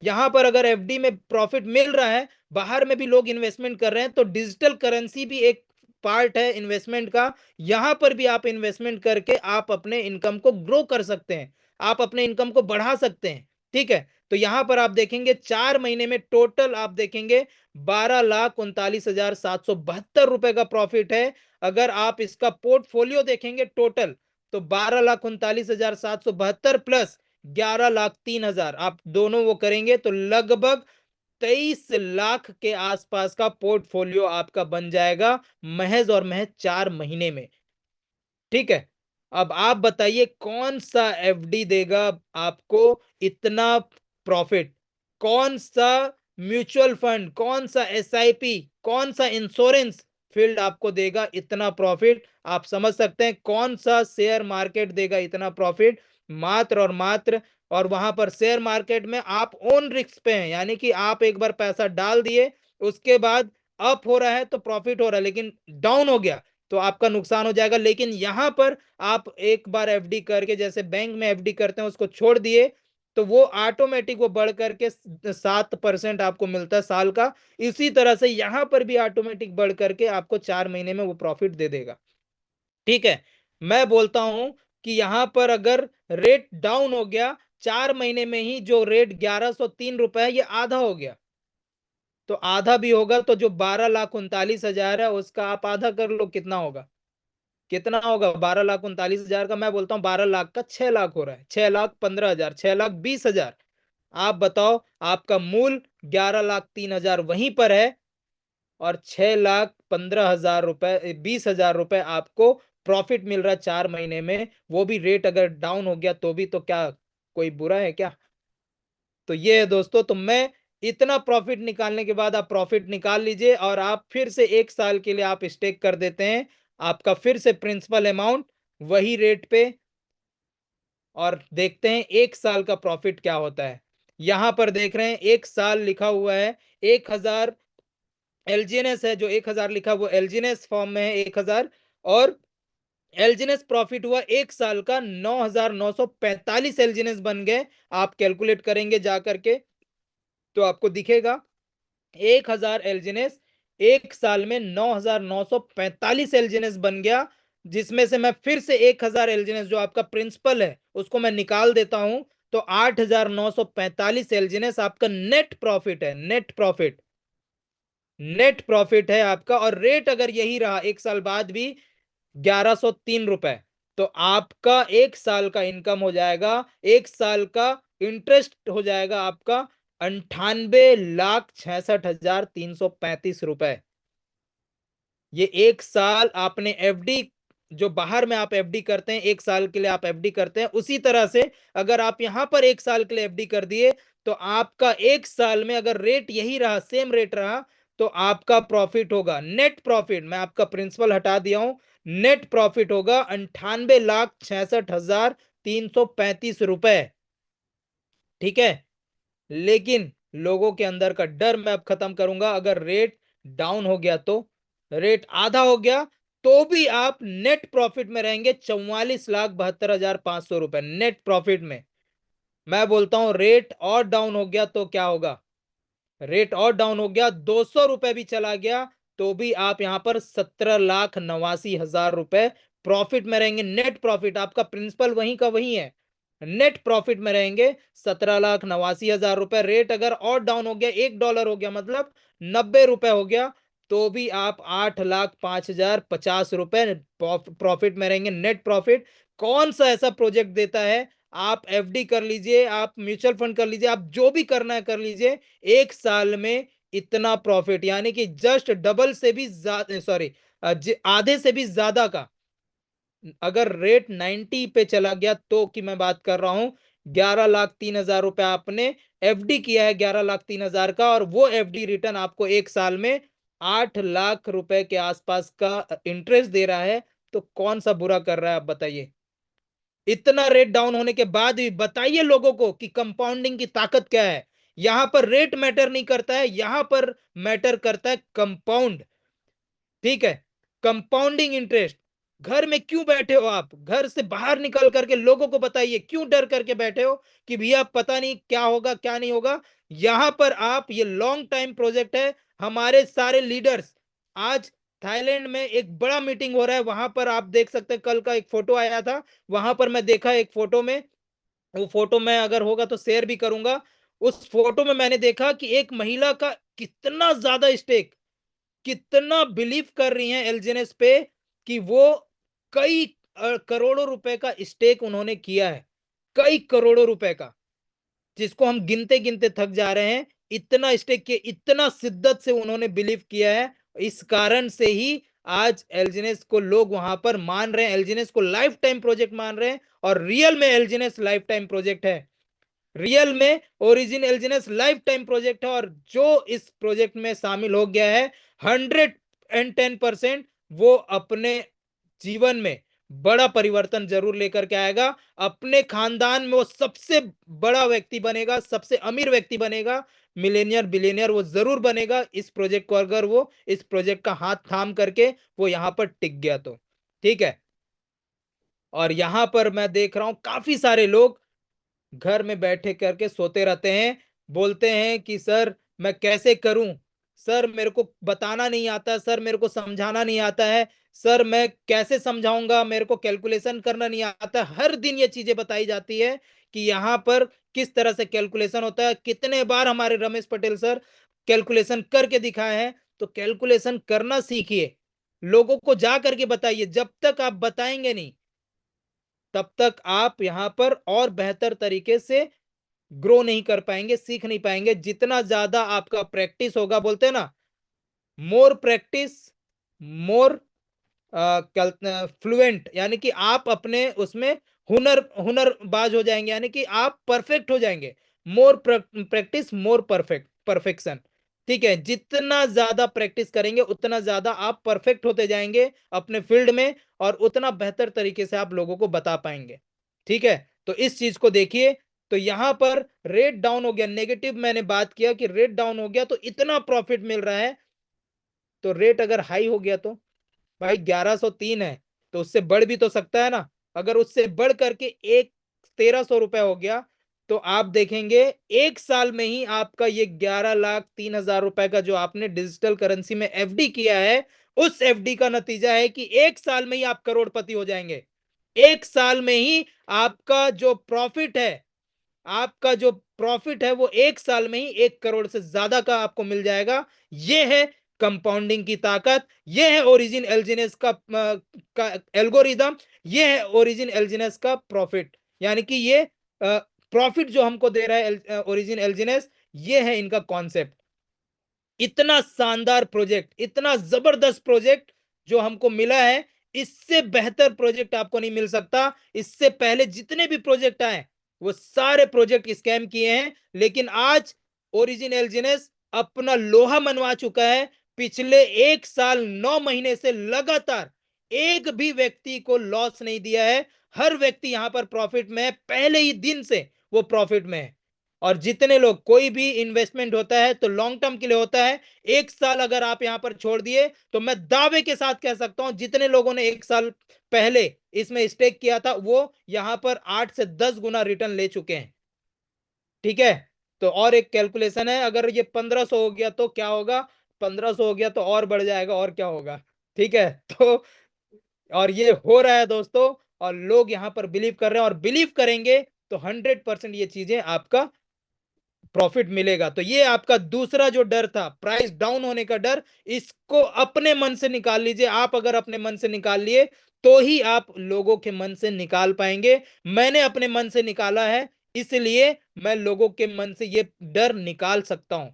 यहां पर अगर एफडी में प्रॉफिट मिल रहा है, बाहर में भी लोग इन्वेस्टमेंट कर रहे हैं, तो डिजिटल करेंसी भी एक पार्ट है इन्वेस्टमेंट का। यहां पर भी आप इन्वेस्टमेंट करके आप अपने इनकम को ग्रो कर सकते हैं, आप अपने इनकम को बढ़ा सकते हैं। ठीक है, तो यहां पर आप देखेंगे 4 महीने में टोटल आप देखेंगे 12,39,772 रुपए का प्रॉफिट है। अगर आप इसका पोर्टफोलियो देखेंगे टोटल, तो 12,39,772 प्लस 11,03,000 आप दोनों वो करेंगे तो लगभग 23 लाख के आसपास का पोर्टफोलियो आपका बन जाएगा महज और महज 4 महीने में। ठीक है, अब आप बताइए कौन सा एफडी देगा आपको इतना प्रॉफिट? कौन सा म्यूचुअल फंड, कौन सा एसआईपी, कौन सा इंश्योरेंस फील्ड आपको देगा इतना प्रॉफिट? आप समझ सकते हैं कौन सा शेयर मार्केट देगा इतना प्रॉफिट? मात्र और मात्र। और वहां पर शेयर मार्केट में आप ओन रिस्क पे हैं, यानी कि आप एक बार पैसा डाल दिए, उसके बाद अप हो रहा है तो प्रॉफिट हो रहा है, लेकिन डाउन हो गया तो आपका नुकसान हो जाएगा। लेकिन यहां पर आप एक बार एफडी करके, जैसे बैंक में एफडी करते हैं, उसको छोड़ दिए तो वो ऑटोमेटिक वो बढ़ करके 7% आपको मिलता है साल का। इसी तरह से यहां पर भी ऑटोमेटिक बढ़ करके आपको 4 महीने में वो प्रॉफिट दे देगा। ठीक है। मैं बोलता हूं कि यहां पर अगर रेट डाउन हो गया 4 महीने में ही, जो रेट 1103 रुपए है, ये आधा हो गया। तो आधा भी होगा तो जो 12,39,000 है उसका आप आधा कर लो, कितना होगा? कितना होगा 12,39,000 का? मैं बोलता हूँ 12 लाख का 6 लाख हो रहा है, 6,15,000, 6,20,000। आप बताओ, आपका मूल 11,03,000 वहीं पर है, और 6,15,000 रुपए, 20,000 रुपए आपको प्रॉफिट मिल रहा है 4 महीने में। वो भी रेट अगर डाउन हो गया तो भी, तो क्या कोई बुरा है क्या? तो ये है दोस्तों। तो मैं इतना प्रॉफिट निकालने के बाद आप प्रॉफिट निकाल लीजिए, और आप फिर से 1 साल के लिए आप स्टेक कर देते हैं, आपका फिर से प्रिंसिपल अमाउंट वही रेट पे, और देखते हैं 1 साल का प्रॉफिट क्या होता है। यहां पर देख रहे हैं 1 साल लिखा हुआ है, 1,000 एलजीएनएस है, जो 1,000 लिखा वो एलजीएनएस फॉर्म में है 1,000, और एलजीएनएस प्रॉफिट हुआ 1 साल का 9,945 एलजीएनएस बन गए। आप कैलकुलेट करेंगे जा करके तो आपको दिखेगा 1,000 एलजीएनएस 1 साल में 9,945 एलजीएनएस बन गया। जिसमें से मैं फिर से 1,000 एलजीएनएस जो आपका प्रिंसिपल है उसको मैं निकाल देता हूं, तो 8,945 एलजीएनएस आपका नेट प्रॉफिट है। नेट प्रॉफिट, नेट प्रॉफिट है आपका। और रेट अगर यही रहा 1 साल बाद भी 1,103 रुपए, तो आपका 1 साल का इनकम हो जाएगा, 1 साल का इंटरेस्ट हो जाएगा आपका 98,66,335 रुपए। ये 1 साल आपने एफडी, जो बाहर में आप एफडी करते हैं 1 साल के लिए आप एफडी करते हैं, उसी तरह से अगर आप यहां पर 1 साल के लिए एफडी कर दिए, तो आपका 1 साल में अगर रेट यही रहा, सेम रेट रहा, तो आपका प्रॉफिट होगा, नेट प्रॉफिट, मैं आपका प्रिंसिपल हटा दिया हूं, नेट प्रॉफिट होगा 98,66,335 रुपए। ठीक है। लेकिन लोगों के अंदर का डर मैं अब खत्म करूंगा। अगर रेट डाउन हो गया, तो रेट आधा हो गया, तो भी आप नेट प्रॉफिट में रहेंगे 44,72,500 रुपए नेट प्रॉफिट में। मैं बोलता हूं रेट और डाउन हो गया तो क्या होगा? रेट और डाउन हो गया, 200 रुपए भी चला गया, तो भी आप यहां पर 17,89,000 रुपए प्रॉफिट में रहेंगे। नेट प्रॉफिट, आपका प्रिंसिपल वहीं का वहीं है, नेट प्रॉफिट में रहेंगे 17,89,000 रुपए। रेट अगर और डाउन हो गया, $1 हो गया, मतलब 90 रुपए हो गया, तो भी आप 8,05,050 रुपए प्रॉफिट में रहेंगे, नेट प्रॉफिट। कौन सा ऐसा प्रोजेक्ट देता है? आप एफडी कर लीजिए, आप म्यूचुअल फंड कर लीजिए, आप जो भी करना है कर लीजिए, 1 साल में इतना प्रॉफिट, यानी कि जस्ट डबल से भी ज्यादा, सॉरी, आधे से भी ज्यादा का। अगर रेट 90 पे चला गया तो की मैं बात कर रहा हूं, 11,03,000 रुपए आपने एफडी किया है, 11,03,000 का, और वो एफडी रिटर्न आपको 1 साल में 8 लाख रुपए के आसपास का इंटरेस्ट दे रहा है। तो कौन सा बुरा कर रहा है, आप बताइए? इतना रेट डाउन होने के बाद भी बताइए लोगों को कि कंपाउंडिंग की ताकत क्या है। यहां पर रेट मैटर नहीं करता है, यहां पर मैटर करता है कंपाउंड। ठीक है। Compounding interest. घर में क्यों बैठे हो आप? घर से बाहर निकल करके लोगों को बताइए, क्यों डर करके बैठे हो कि भैया पता नहीं क्या होगा क्या नहीं होगा। यहां पर आप, ये लॉन्ग टाइम प्रोजेक्ट है। हमारे सारे लीडर्स आज थाईलैंड में एक बड़ा मीटिंग हो रहा है, वहां पर आप देख सकते हैं, कल का एक फोटो आया था, वहां पर मैं देखा एक फोटो में, वो फोटो मैं अगर होगा तो शेयर भी करूंगा। उस फोटो में मैंने देखा कि एक महिला का कितना ज्यादा स्टेक, कितना बिलीव कर रही हैं एलजीएनएस पे, कि वो कई करोड़ों रुपए का स्टेक उन्होंने किया है, कई करोड़ों रुपए का, जिसको हम गिनते गिनते थक जा रहे हैं। इतना स्टेक किया, इतना शिद्दत से उन्होंने बिलीव किया है। इस कारण से ही आज एलजीनेस को लोग वहां पर मान रहे हैं, एलजीनेस को लाइफ टाइम प्रोजेक्ट मान रहे हैं, और रियल में एलजीनेस लाइफ टाइम प्रोजेक्ट है। रियल में ओरिजिन एलजीनेस लाइफ टाइम प्रोजेक्ट है, और जो इस प्रोजेक्ट में शामिल हो गया है 110% वो अपने जीवन में बड़ा परिवर्तन जरूर लेकर के आएगा। अपने खानदान में वो सबसे बड़ा व्यक्ति बनेगा, सबसे अमीर व्यक्ति बनेगा, मिलेनियर बिलियनियर वो जरूर बनेगा, इस प्रोजेक्ट को अगर वो इस प्रोजेक्ट का हाथ थाम करके वो यहां पर टिक गया तो। ठीक है। और यहां पर मैं देख रहा हूं काफी सारे लोग घर में बैठे करके सोते रहते हैं, बोलते हैं कि सर मैं कैसे करूं, सर मेरे को बताना नहीं आता, सर मेरे को समझाना नहीं आता है, सर मैं कैसे समझाऊंगा, मेरे को कैलकुलेशन करना नहीं आता। हर दिन ये चीजें बताई जाती है कि यहाँ पर किस तरह से कैलकुलेशन होता है। कितने बार हमारे रमेश पटेल सर कैलकुलेशन करके दिखाए हैं। तो कैलकुलेशन करना सीखिए, लोगों को जा करके बताइए। जब तक आप बताएंगे नहीं तब तक आप यहाँ पर और बेहतर तरीके से ग्रो नहीं कर पाएंगे, सीख नहीं पाएंगे। जितना ज्यादा आपका प्रैक्टिस होगा, बोलते हैं ना, मोर प्रैक्टिस मोर फ्लुएंट, यानी कि आप अपने उसमें हुनरबाज हो जाएंगे, यानी कि आप परफेक्ट हो जाएंगे। More practice more perfection. ठीक है, जितना ज्यादा प्रैक्टिस करेंगे उतना ज्यादा आप परफेक्ट होते जाएंगे अपने फील्ड में, और उतना बेहतर तरीके से आप लोगों को बता पाएंगे। ठीक है, तो इस चीज को देखिए। तो यहां पर रेट डाउन हो गया, नेगेटिव मैंने बात किया कि रेट डाउन हो गया तो इतना प्रॉफिट मिल रहा है। तो रेट अगर हाई हो गया तो भाई 1103 है, तो उससे बढ़ भी तो सकता है ना। अगर उससे बढ़ करके एक 1300 रुपए हो गया, तो आप देखेंगे एक साल में ही आपका ये 11,03,000 रुपए का जो आपने डिजिटल करेंसी में एफडी किया है, उस एफडी का नतीजा है कि एक साल में ही आप करोड़पति हो जाएंगे। एक साल में ही आपका जो प्रॉफिट है, आपका जो प्रॉफिट है वो एक साल में ही 1 करोड़ से ज्यादा का आपको मिल जाएगा। ये है कंपाउंडिंग की ताकत, ये है ओरिजिन एल्जिनस का एल्गोरिदम, ये है ओरिजिन एल्जिनस का प्रॉफिट। यानी कि ये प्रॉफिट जो हमको दे रहा है ओरिजिन एल्जिनस, ये है इनका कॉन्सेप्ट। इतना शानदार प्रोजेक्ट, इतना जबरदस्त प्रोजेक्ट जो हमको मिला है, इससे बेहतर प्रोजेक्ट आपको नहीं मिल सकता। इससे पहले जितने भी प्रोजेक्ट आए वो सारे प्रोजेक्ट स्कैम किए हैं, लेकिन आज ओरिजिन एल्जिनस अपना लोहा मनवा चुका है। पिछले 1 साल 9 महीने से लगातार एक भी व्यक्ति को लॉस नहीं दिया है। हर व्यक्ति यहां पर प्रॉफिट में है, पहले ही दिन से वो प्रॉफिट में है। और जितने लोग, कोई भी इन्वेस्टमेंट होता है तो लॉन्ग टर्म के लिए होता है। एक साल अगर आप यहां पर छोड़ दिए तो मैं दावे के साथ कह सकता हूं जितने लोगों ने एक साल पहले इसमें स्टेक किया था वो यहां पर 8 से 10 गुना रिटर्न ले चुके हैं। ठीक है, तो और एक कैलकुलेशन है, अगर ये 1500 हो गया तो क्या होगा, 1500 हो गया तो और बढ़ जाएगा, और क्या होगा। ठीक है, तो और ये हो रहा है दोस्तों, और लोग यहां पर बिलीव कर रहे हैं, और बिलीव करेंगे तो 100% ये चीजें आपका प्रॉफिट मिलेगा। तो ये आपका दूसरा जो डर था, प्राइस डाउन होने का डर, इसको अपने मन से निकाल लीजिए। आप अगर अपने मन से निकाल लिए तो ही आप लोगों के मन से निकाल पाएंगे। मैंने अपने मन से निकाला है, इसलिए मैं लोगों के मन से ये डर निकाल सकता हूं।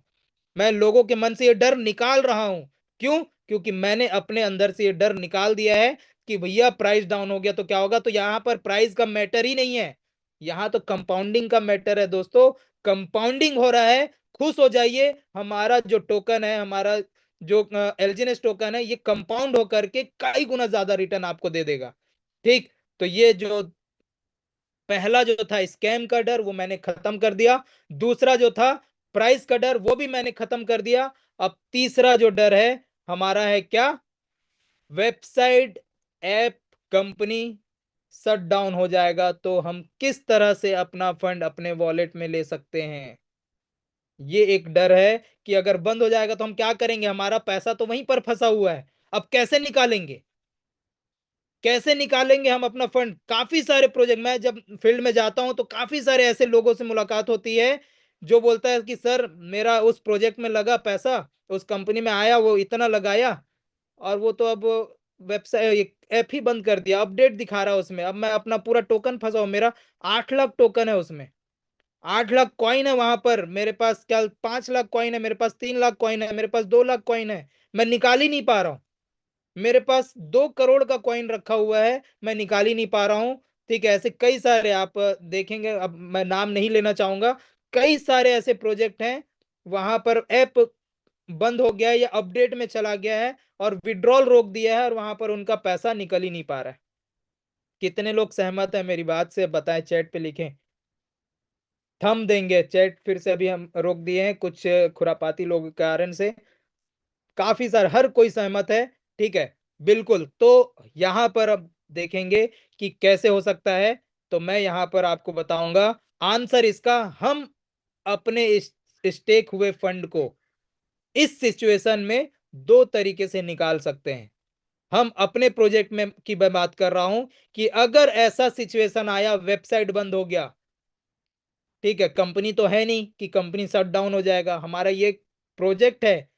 मैं लोगों के मन से ये डर निकाल रहा हूं। क्यों? क्योंकि मैंने अपने अंदर से ये डर निकाल दिया है कि भैया प्राइस डाउन हो गया तो क्या होगा। तो यहां पर प्राइस का मैटर ही नहीं है, यहां तो कंपाउंडिंग का मैटर है दोस्तों। कंपाउंडिंग हो रहा है, खुश हो जाइए। हमारा जो टोकन है, हमारा जो एलजीएनएस टोकन है, ये कंपाउंड होकर के कई गुना ज्यादा रिटर्न आपको दे देगा। ठीक, तो ये जो पहला जो था स्कैम का डर वो मैंने खत्म कर दिया। दूसरा जो था प्राइस का डर वो भी मैंने खत्म कर दिया। अब तीसरा जो डर है हमारा है क्या, website app company shut down हो जाएगा तो हम किस तरह से अपना फंड अपने वॉलेट में ले सकते हैं। ये एक डर है कि अगर बंद हो जाएगा तो हम क्या करेंगे, हमारा पैसा तो वहीं पर फंसा हुआ है। अब कैसे निकालेंगे, कैसे निकालेंगे हम अपना फंड। काफी सारे प्रोजेक्ट, मैं जब फील्ड में जाता हूं तो काफी सारे ऐसे लोगों से मुलाकात होती है जो बोलता है कि सर मेरा उस प्रोजेक्ट में लगा पैसा, उस कंपनी में आया, वो इतना लगाया, और वो तो अब वेबसाइट ऐप ही बंद कर दिया, अपडेट दिखा रहा है उसमें। अब मैं अपना पूरा टोकन फंसा हूं, मेरा 8 लाख टोकन है उसमें, 8 लाख कॉइन है वहां पर। मेरे पास क्या 5 लाख कॉइन है, मेरे पास 3 लाख कॉइन है, मेरे पास 2 लाख कॉइन है, मैं निकाल ही नहीं पा रहा हूं। मेरे पास 2 करोड़ का कॉइन रखा हुआ है, मैं निकाल ही नहीं पा रहा हूँ। ठीक है, ऐसे कई सारे आप देखेंगे, अब मैं नाम नहीं लेना चाहूंगा। कई सारे ऐसे प्रोजेक्ट हैं, वहां पर ऐप बंद हो गया है या अपडेट में चला गया है और विड्रॉल रोक दिया है और वहां पर उनका पैसा निकल ही नहीं पा रहा है। कितने लोग सहमत है मेरी बात से बताएं, चैट पे लिखें। थम देंगे चैट, फिर से अभी हम रोक दिए हैं कुछ खुरापाती लोगों के कारण से। काफी सारे, हर कोई सहमत है। ठीक है, बिल्कुल। तो यहां पर अब देखेंगे कि कैसे हो सकता है। तो मैं यहां पर आपको बताऊंगा आंसर इसका। हम अपने इस स्टेक हुए फंड को इस सिचुएशन में 2 तरीके से निकाल सकते हैं। हम अपने प्रोजेक्ट में की मैं बात कर रहा हूं कि अगर ऐसा सिचुएशन आया, वेबसाइट बंद हो गया, ठीक है, कंपनी तो है नहीं कि कंपनी शट डाउन हो जाएगा, हमारा ये प्रोजेक्ट है।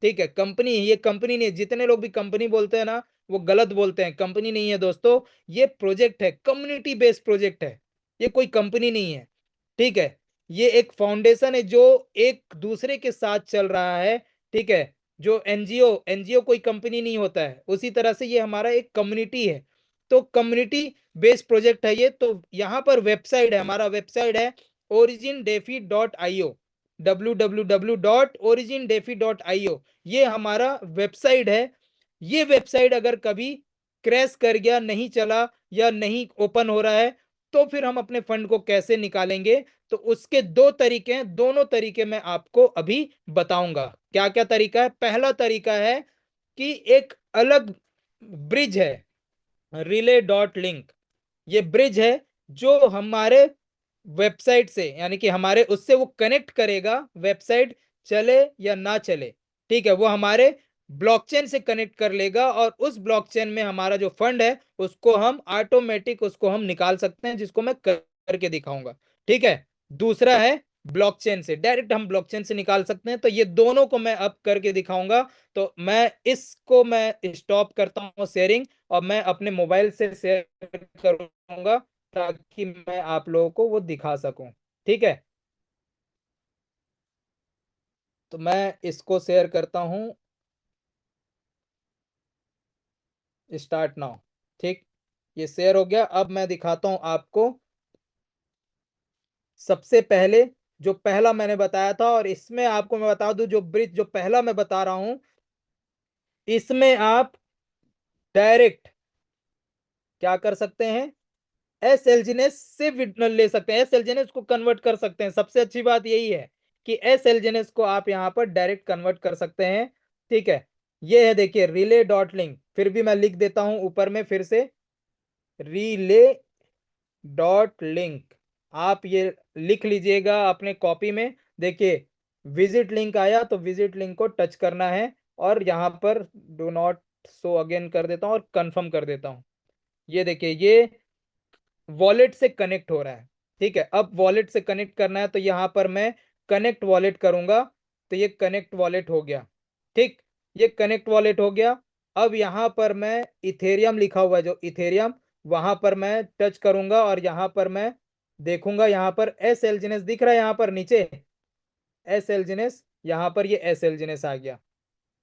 ठीक है, कंपनी, ये कंपनी नहीं है। जितने लोग भी कंपनी बोलते हैं ना, वो गलत बोलते हैं। कंपनी नहीं है दोस्तों, ये प्रोजेक्ट है, कम्युनिटी बेस्ड प्रोजेक्ट है। ये कोई कंपनी नहीं है। ठीक है, ये एक फाउंडेशन है जो एक दूसरे के साथ चल रहा है। ठीक है, जो एनजीओ, एनजीओ कोई कंपनी नहीं होता है, उसी तरह से ये हमारा एक कम्युनिटी है। तो कम्युनिटी बेस्ड प्रोजेक्ट है ये। तो यहाँ पर वेबसाइट है, हमारा वेबसाइट है origindefi.io, www.origindefi.io। ये हमारा वेबसाइट है। ये वेबसाइट अगर कभी क्रैश कर गया, नहीं चला या नहीं ओपन हो रहा है, तो फिर हम अपने फंड को कैसे निकालेंगे। तो उसके 2 तरीके हैं, दोनों तरीके मैं आपको अभी बताऊंगा। क्या क्या तरीका है? पहला तरीका है कि एक अलग ब्रिज है, रिले डॉट लिंक। ये ब्रिज है जो हमारे वेबसाइट से, यानी कि हमारे उससे वो कनेक्ट करेगा, वेबसाइट चले या ना चले। ठीक है, वो हमारे ब्लॉकचेन से कनेक्ट कर लेगा और उस ब्लॉकचेन में हमारा जो फंड है उसको हम ऑटोमेटिक उसको हम निकाल सकते हैं, जिसको मैं करके दिखाऊंगा। ठीक है, दूसरा है ब्लॉकचेन से, डायरेक्ट हम ब्लॉकचेन से निकाल सकते हैं। तो ये दोनों को मैं अब करके दिखाऊंगा। तो मैं इसको मैं स्टॉप करता हूँ शेयरिंग, और मैं अपने मोबाइल से शेयर करूंगा ताकि मैं आप लोगों को वो दिखा सकूं। ठीक है, तो मैं इसको शेयर करता हूं, स्टार्ट नाउ। ठीक, ये शेयर हो गया। अब मैं दिखाता हूं आपको। सबसे पहले जो पहला मैंने बताया था, और इसमें आपको मैं बता दूं, जो ब्रिज जो पहला मैं बता रहा हूं, इसमें आप डायरेक्ट क्या कर सकते हैं, एस एलजीनेस से ले सकते हैं, एस एलजीनेस को कन्वर्ट कर सकते हैं। सबसे अच्छी बात यही है कि एस एलजीनेस को आप यहां पर डायरेक्ट कन्वर्ट कर सकते हैं। ठीक है, ये है, देखिए, रिले डॉट लिंक। फिर भी मैं लिख देता हूं ऊपर में फिर से, रिले डॉट लिंक। आप ये लिख लीजिएगा अपने कॉपी में। देखिए, विजिट लिंक आया, तो विजिट लिंक को टच करना है और यहाँ पर डू नॉट शो अगेन कर देता हूँ और कंफर्म कर देता हूँ। ये देखिए, ये वॉलेट से कनेक्ट हो रहा है। ठीक है, अब वॉलेट से कनेक्ट करना है, तो यहां पर मैं कनेक्ट वॉलेट करूंगा। तो ये कनेक्ट वॉलेट हो गया। ठीक, ये कनेक्ट वॉलेट हो गया। अब यहां पर मैं इथेरियम लिखा हुआ है, जो इथेरियम, वहां पर मैं टच करूंगा और यहां पर मैं देखूंगा, यहां पर एस एलजीनेस दिख रहा है, यहां पर नीचे एस एलजीनेस, यहां पर ये एस एलजीनेस आ गया।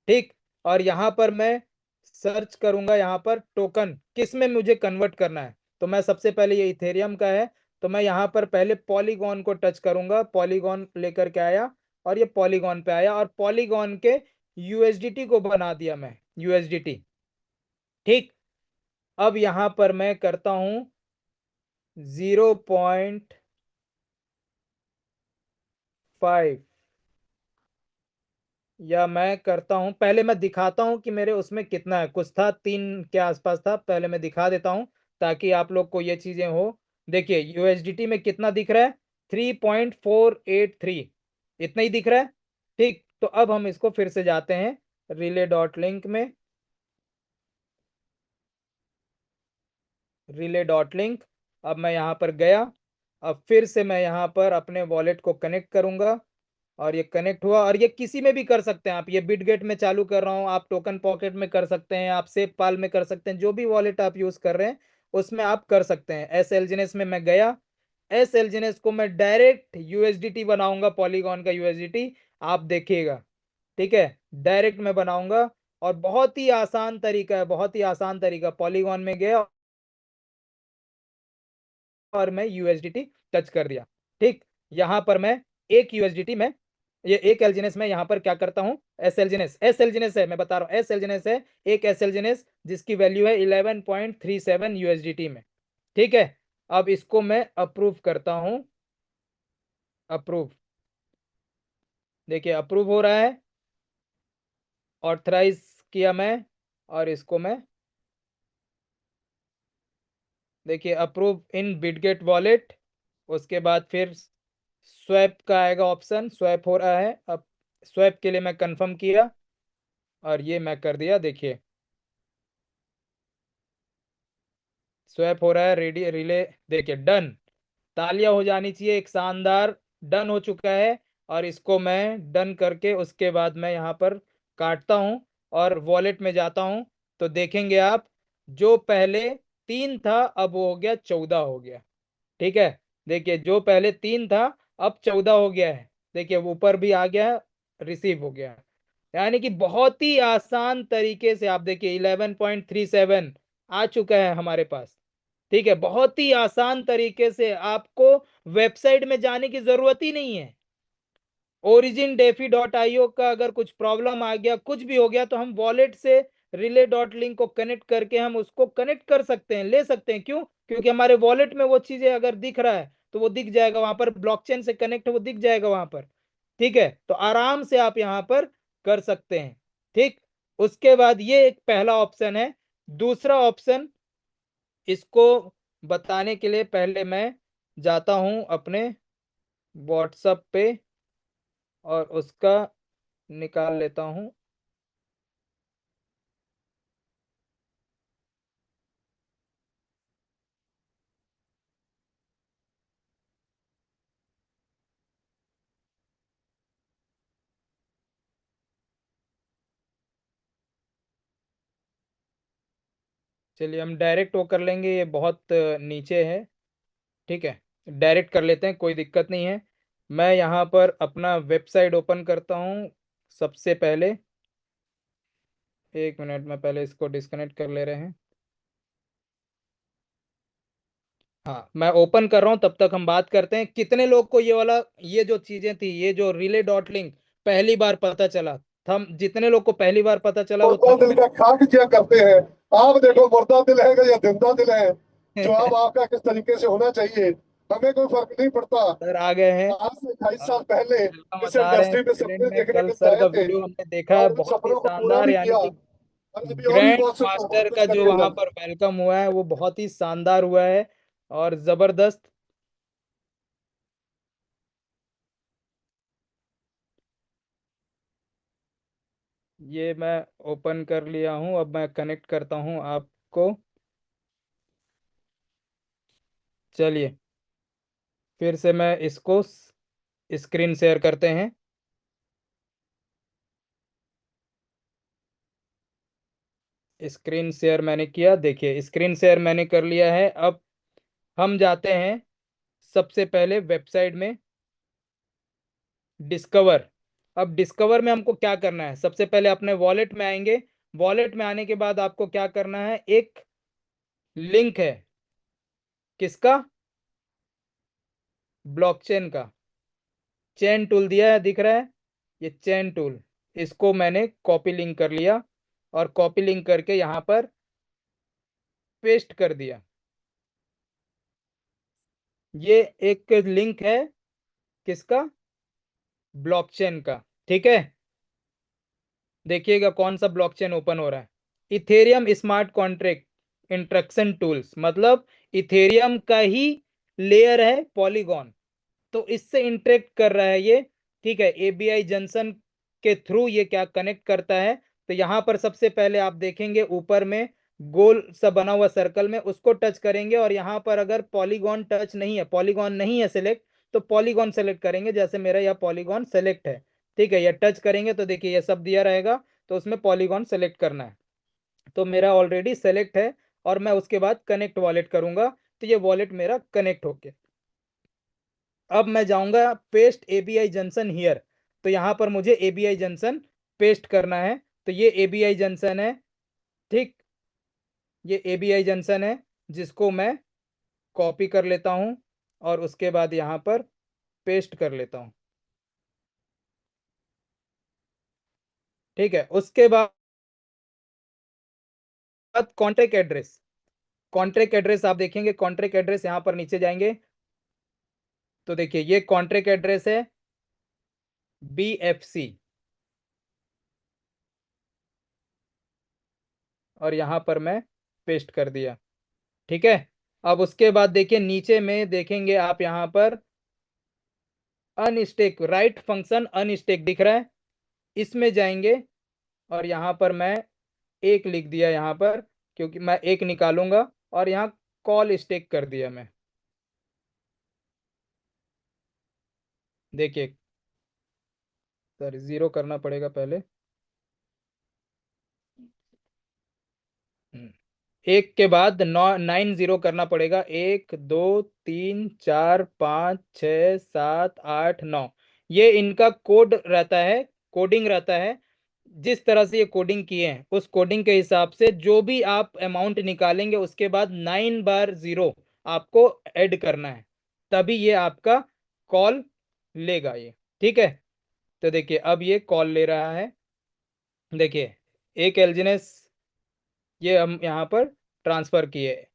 ठीक, और यहां पर मैं सर्च करूंगा, यहां पर टोकन किस में मुझे कन्वर्ट करना है। तो मैं सबसे पहले, ये इथेरियम का है, तो मैं यहां पर पहले पॉलीगॉन को टच करूंगा। पॉलीगॉन लेकर के आया और ये पॉलीगॉन पे आया, और पॉलीगॉन के यूएसडीटी को बना दिया मैं, यूएसडीटी। ठीक, अब यहां पर मैं करता हूं 0.5, या मैं करता हूं, पहले मैं दिखाता हूं कि मेरे उसमें कितना है। कुछ था 3 के आसपास था, पहले मैं दिखा देता हूं ताकि आप लोग को ये चीजें हो। देखिए, यूएसडीटी में कितना दिख रहा है, 3.483, इतना ही दिख रहा है। ठीक, तो अब हम इसको फिर से जाते हैं रिले डॉट लिंक में, रिले डॉट लिंक। अब मैं यहाँ पर गया। अब फिर से मैं यहाँ पर अपने वॉलेट को कनेक्ट करूंगा और ये कनेक्ट हुआ। और ये किसी में भी कर सकते हैं आप, ये बिटगेट में चालू कर रहा हूँ, आप टोकन पॉकेट में कर सकते हैं, आप सेफ पाल में कर सकते हैं, जो भी वॉलेट आप यूज कर रहे हैं उसमें आप कर सकते हैं। एस एलजीनेस में मैं गया, एस एलजीनेस को मैं डायरेक्ट यूएसडीटी बनाऊंगा, पॉलीगॉन का यूएसडीटी, आप देखिएगा। ठीक है, डायरेक्ट मैं बनाऊंगा। और बहुत ही आसान तरीका है, बहुत ही आसान तरीका। पॉलीगॉन में गया और मैं यूएसडीटी टच कर दिया। ठीक, यहाँ पर मैं एक यूएसडीटी में, ये एक एलजीएनएस में यहाँ पर क्या करता हूँ, एस एलजीएनएस है, मैं बता रहा हूँ एस एलजीएनएस है, एक एस एलजीएनएस जिसकी वैल्यू है 11.37 यूएसडीटी में। ठीक है, अब इसको मैं अप्रूव करता हूँ, अप्रूव, देखिए अप्रूव हो रहा है, ऑथराइज किया मैं, और इसको मैं देखिए अप्रूव इन बिटगेट वॉलेट। उसके बाद फिर स्वैप का आएगा ऑप्शन, स्वैप हो रहा है। अब स्वैप के लिए मैं कंफर्म किया और ये मैं कर दिया, देखिए स्वैप हो रहा है, रेडी रिले, देखिए डन, तालियां हो जानी चाहिए, एक शानदार डन हो चुका है। और इसको मैं डन करके उसके बाद मैं यहाँ पर काटता हूँ और वॉलेट में जाता हूँ, तो देखेंगे आप, जो पहले 3 था अब वो हो गया 14 हो गया। ठीक है, देखिए जो पहले 3 था अब 14 हो गया है, देखिए वो ऊपर भी आ गया, रिसीव हो गया। यानी कि बहुत ही आसान तरीके से आप देखिए 11.37 आ चुका है हमारे पास। ठीक है, बहुत ही आसान तरीके से, आपको वेबसाइट में जाने की जरूरत ही नहीं है। ओरिजिन डेफी डॉट आईओ का अगर कुछ प्रॉब्लम आ गया, कुछ भी हो गया, तो हम वॉलेट से रिले डॉट लिंक को कनेक्ट करके हम उसको कनेक्ट कर सकते हैं, ले सकते हैं। क्यों? क्योंकि हमारे वॉलेट में वो चीजें अगर दिख रहा है तो वो दिख जाएगा वहां पर, ब्लॉकचेन से कनेक्ट वो दिख जाएगा वहां पर। ठीक है, तो आराम से आप यहाँ पर कर सकते हैं। ठीक, उसके बाद ये एक पहला ऑप्शन है। दूसरा ऑप्शन, इसको बताने के लिए पहले मैं जाता हूं अपने व्हाट्सएप पे और उसका निकाल लेता हूं। चलिए हम डायरेक्ट वो कर लेंगे, ये बहुत नीचे है। ठीक है, डायरेक्ट कर लेते हैं, कोई दिक्कत नहीं है। मैं यहाँ पर अपना वेबसाइट ओपन करता हूँ सबसे पहले। एक मिनट में पहले इसको डिस्कनेक्ट कर ले रहे हैं। हाँ, मैं ओपन कर रहा हूँ, तब तक हम बात करते हैं कितने लोग को ये वाला, ये जो चीजें थी, ये जो रिले डॉट लिंक पहली बार पता चला। थम जितने लोग को पहली बार पता चला वो मुर्दा दिल थंबनेल। का खाक क्या करते हैं। आप देखो मुर्दा दिल है या जिंदा दिल है, जवाब आपका किस तरीके से होना चाहिए, हमें कोई फर्क नहीं पड़ता। सर आ गए हैं, आज से 28 साल और पहले वेलकम इस बता रहे हैं। इंडस्ट्री में थाईलैंड सपने में देखने कल के लिए सर का आए थे वीडियो हमने देखा है, और उन बहुत ही सपनों को पूरा शानदार, भी यानी किया, कि और अभी और भी ग्रैंड बहुत से मास्टर कुछ का जो करेंगे वहां हम। पर वेलकम हुआ है वो बहुत ही शानदार हुआ है और जबरदस्त। ये मैं ओपन कर लिया हूं, अब मैं कनेक्ट करता हूं आपको। चलिए फिर से मैं इसको स्क्रीन शेयर करते हैं। स्क्रीन शेयर मैंने किया, देखिए स्क्रीन शेयर मैंने कर लिया है। अब हम जाते हैं सबसे पहले वेबसाइट में, डिस्कवर। अब डिस्कवर में हमको क्या करना है, सबसे पहले अपने वॉलेट में आएंगे। वॉलेट में आने के बाद आपको क्या करना है, एक लिंक है, किसका, ब्लॉकचेन का, चेन टूल दिया है, दिख रहा है, ये चेन टूल, इसको मैंने कॉपी लिंक कर लिया और कॉपी लिंक करके यहाँ पर पेस्ट कर दिया। ये एक लिंक है, किसका, ब्लॉकचेन का। ठीक है, देखिएगा कौन सा ब्लॉकचेन ओपन हो रहा है, इथेरियम स्मार्ट कॉन्ट्रैक्ट इंट्रक्शन टूल्स, मतलब इथेरियम का ही लेयर है पॉलीगॉन, तो इससे इंटरेक्ट कर रहा है ये। ठीक है, एबीआई जंक्शन के थ्रू ये क्या कनेक्ट करता है। तो यहाँ पर सबसे पहले आप देखेंगे ऊपर में गोल सा बना हुआ सर्कल में, उसको टच करेंगे और यहाँ पर अगर पॉलीगॉन टच नहीं है, पॉलीगॉन नहीं है सिलेक्ट, तो पॉलीगॉन सेलेक्ट करेंगे, जैसे मेरा यह पॉलीगॉन सेलेक्ट है। ठीक है, ये टच करेंगे तो देखिए ये सब दिया रहेगा, तो उसमें पॉलीगॉन सेलेक्ट करना है, तो मेरा ऑलरेडी सेलेक्ट है। और मैं उसके बाद कनेक्ट वॉलेट करूंगा, तो ये वॉलेट मेरा कनेक्ट हो गया। अब मैं जाऊंगा पेस्ट एबीआई जंक्शन हियर, तो यहां पर मुझे एबीआई जंक्शन पेस्ट करना है। तो ये एबीआई जंक्शन है, ठीक। ये एबीआई जंक्शन है जिसको मैं कॉपी कर लेता हूं और उसके बाद यहां पर पेस्ट कर लेता हूं। ठीक है, उसके बाद कॉन्ट्रैक्ट एड्रेस। कॉन्ट्रैक्ट एड्रेस आप देखेंगे, कॉन्ट्रैक्ट एड्रेस यहां पर नीचे जाएंगे तो देखिए ये कॉन्ट्रैक्ट एड्रेस है BFC, और यहां पर मैं पेस्ट कर दिया। ठीक है, अब उसके बाद देखिए नीचे में देखेंगे आप यहां पर अनस्टेक, राइट फंक्शन अनस्टेक दिख रहा है, इसमें जाएंगे और यहां पर मैं एक लिख दिया यहां पर, क्योंकि मैं एक निकालूंगा, और यहां कॉल स्टेक कर दिया मैं। देखिए सर, जीरो करना पड़ेगा पहले। एक के बाद 9 0 करना पड़ेगा, 1 2 3 4 5 6 7 8 9। ये इनका कोड रहता है, कोडिंग रहता है। जिस तरह से ये कोडिंग किए हैं उस कोडिंग के हिसाब से जो भी आप अमाउंट निकालेंगे उसके बाद 9 बार 0 आपको ऐड करना है, तभी ये आपका कॉल लेगा ये। ठीक है, तो देखिए अब ये कॉल ले रहा है। देखिए एक एल्जिनेस ये हम यहाँ पर ट्रांसफर किए।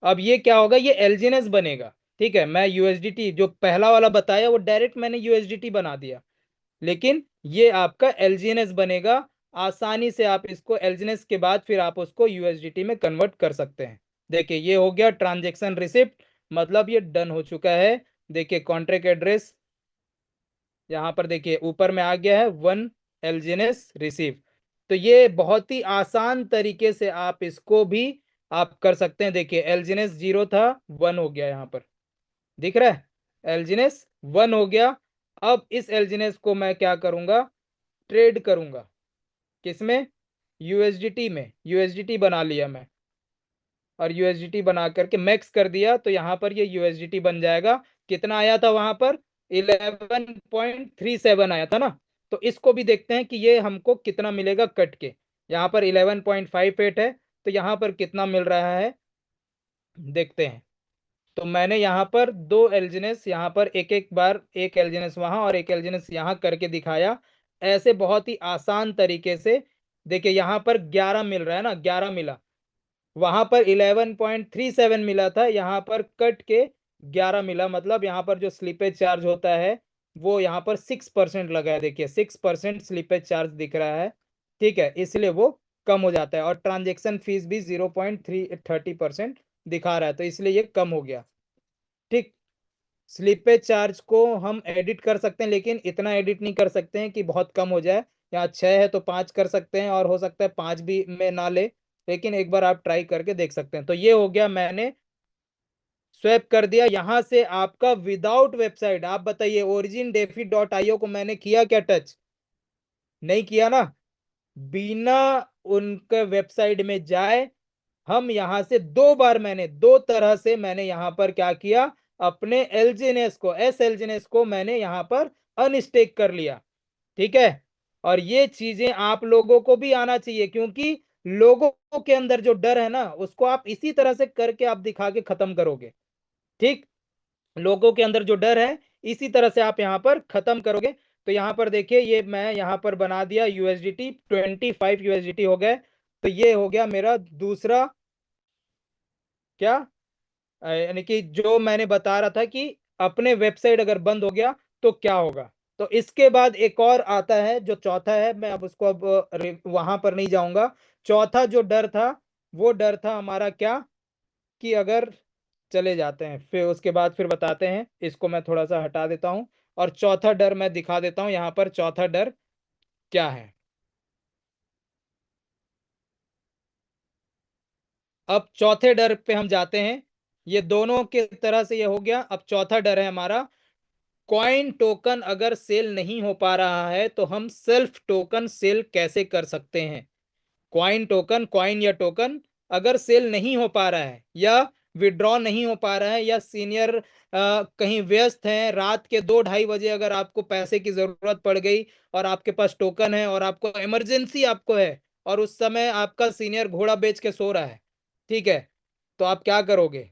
अब ये क्या होगा, ये एलजीएनएस बनेगा। ठीक है, मैं यूएसडीटी जो पहला वाला बताया वो डायरेक्ट मैंने यूएसडीटी बना दिया, लेकिन ये आपका एलजीएनएस बनेगा। आसानी से आप इसको एलजीएनएस के बाद फिर आप उसको यूएसडीटी में कन्वर्ट कर सकते हैं। देखिए ये हो गया ट्रांजेक्शन रिसिप्ट, मतलब ये डन हो चुका है। देखिए कॉन्ट्रैक्ट एड्रेस यहाँ पर देखिए ऊपर में आ गया है 1 एलजीएनएस रिसीव। तो ये बहुत ही आसान तरीके से आप इसको भी आप कर सकते हैं। देखिए एलजीएनएस 0 था, 1 हो गया, यहाँ पर दिख रहा है एलजीएनएस 1 हो गया। अब इस एलजीएनएस को मैं क्या करूंगा, ट्रेड करूंगा, किसमें, यूएसडीटी में। यूएसडीटी बना लिया मैं, और यूएसडीटी बना करके मैक्स कर दिया तो यहाँ पर ये यूएसडीटी बन जाएगा। कितना आया था वहां पर, 11.37 आया था ना। तो इसको भी देखते हैं कि ये हमको कितना मिलेगा कट के। यहाँ पर 11.58 है, तो यहाँ पर कितना मिल रहा है देखते हैं। तो मैंने यहाँ पर दो एल्जिनेस, यहाँ पर एक एक बार एक एल्जिनेस वहां और एक एल्जिनेस यहाँ करके दिखाया, ऐसे बहुत ही आसान तरीके से। देखिए यहाँ पर 11 मिल रहा है ना, 11 मिला, वहां पर 11.37 मिला था, यहाँ पर कट के 11 मिला, मतलब यहाँ पर जो स्लीपेज चार्ज होता है वो यहाँ पर 6% लगा है। देखिए 6% स्लीपेज चार्ज दिख रहा है। ठीक है, इसलिए वो कम हो जाता है, और ट्रांजेक्शन फीस भी 0.30% दिखा रहा है, तो इसलिए ये कम हो गया। ठीक, स्लीपेज चार्ज को हम एडिट कर सकते हैं, लेकिन इतना एडिट नहीं कर सकते हैं कि बहुत कम हो जाए। यहाँ 6 है तो 5 कर सकते हैं, और हो सकता है 5 भी में ना ले, लेकिन एक बार आप ट्राई करके देख सकते हैं। तो ये हो गया, मैंने स्वैप कर दिया यहां से आपका विदाउट वेबसाइट। आप बताइए ओरिजिन डेफी .io को मैंने किया क्या टच, नहीं किया ना। बिना उनके वेबसाइट में जाए हम यहां से 2 बार, मैंने 2 तरह से मैंने यहां पर क्या किया, अपने एलजीएनएस को, एस एलजीएनएस को मैंने यहां पर अनस्टेक कर लिया। ठीक है, और ये चीजें आप लोगों को भी आना चाहिए, क्योंकि लोगों के अंदर जो डर है ना उसको आप इसी तरह से करके आप दिखा के खत्म करोगे। ठीक, लोगों के अंदर जो डर है इसी तरह से आप यहाँ पर खत्म करोगे। तो यहाँ पर देखिए ये मैं यहाँ पर बना दिया यूएसडीटी, 25 यूएसडीटी हो गए। तो ये हो गया मेरा दूसरा क्या, यानी कि जो मैंने बता रहा था कि अपने वेबसाइट अगर बंद हो गया तो क्या होगा। तो इसके बाद एक और आता है जो चौथा है, मैं अब उसको अब वहां पर नहीं जाऊंगा। चौथा जो डर था वो डर था हमारा क्या, कि अगर चले जाते हैं, फिर उसके बाद फिर बताते हैं। इसको मैं थोड़ा सा हटा देता हूं, और चौथा डर मैं दिखा देता हूं यहाँ पर, चौथा डर क्या है। अब चौथे डर पे हम जाते हैं। ये दोनों के तरह से ये हो गया। अब चौथा डर है हमारा, कॉइन टोकन अगर सेल नहीं हो पा रहा है तो हम सेल्फ टोकन सेल कैसे कर सकते हैं। कॉइन टोकन, कॉइन या टोकन अगर सेल नहीं हो पा रहा है, या विड्रॉ नहीं हो पा रहा है, या सीनियर कहीं व्यस्त हैं, रात के 2-2:30 बजे अगर आपको पैसे की जरूरत पड़ गई और आपके पास टोकन है और आपको इमरजेंसी आपको है, और उस समय आपका सीनियर घोड़ा बेच के सो रहा है, ठीक है, तो आप क्या करोगे?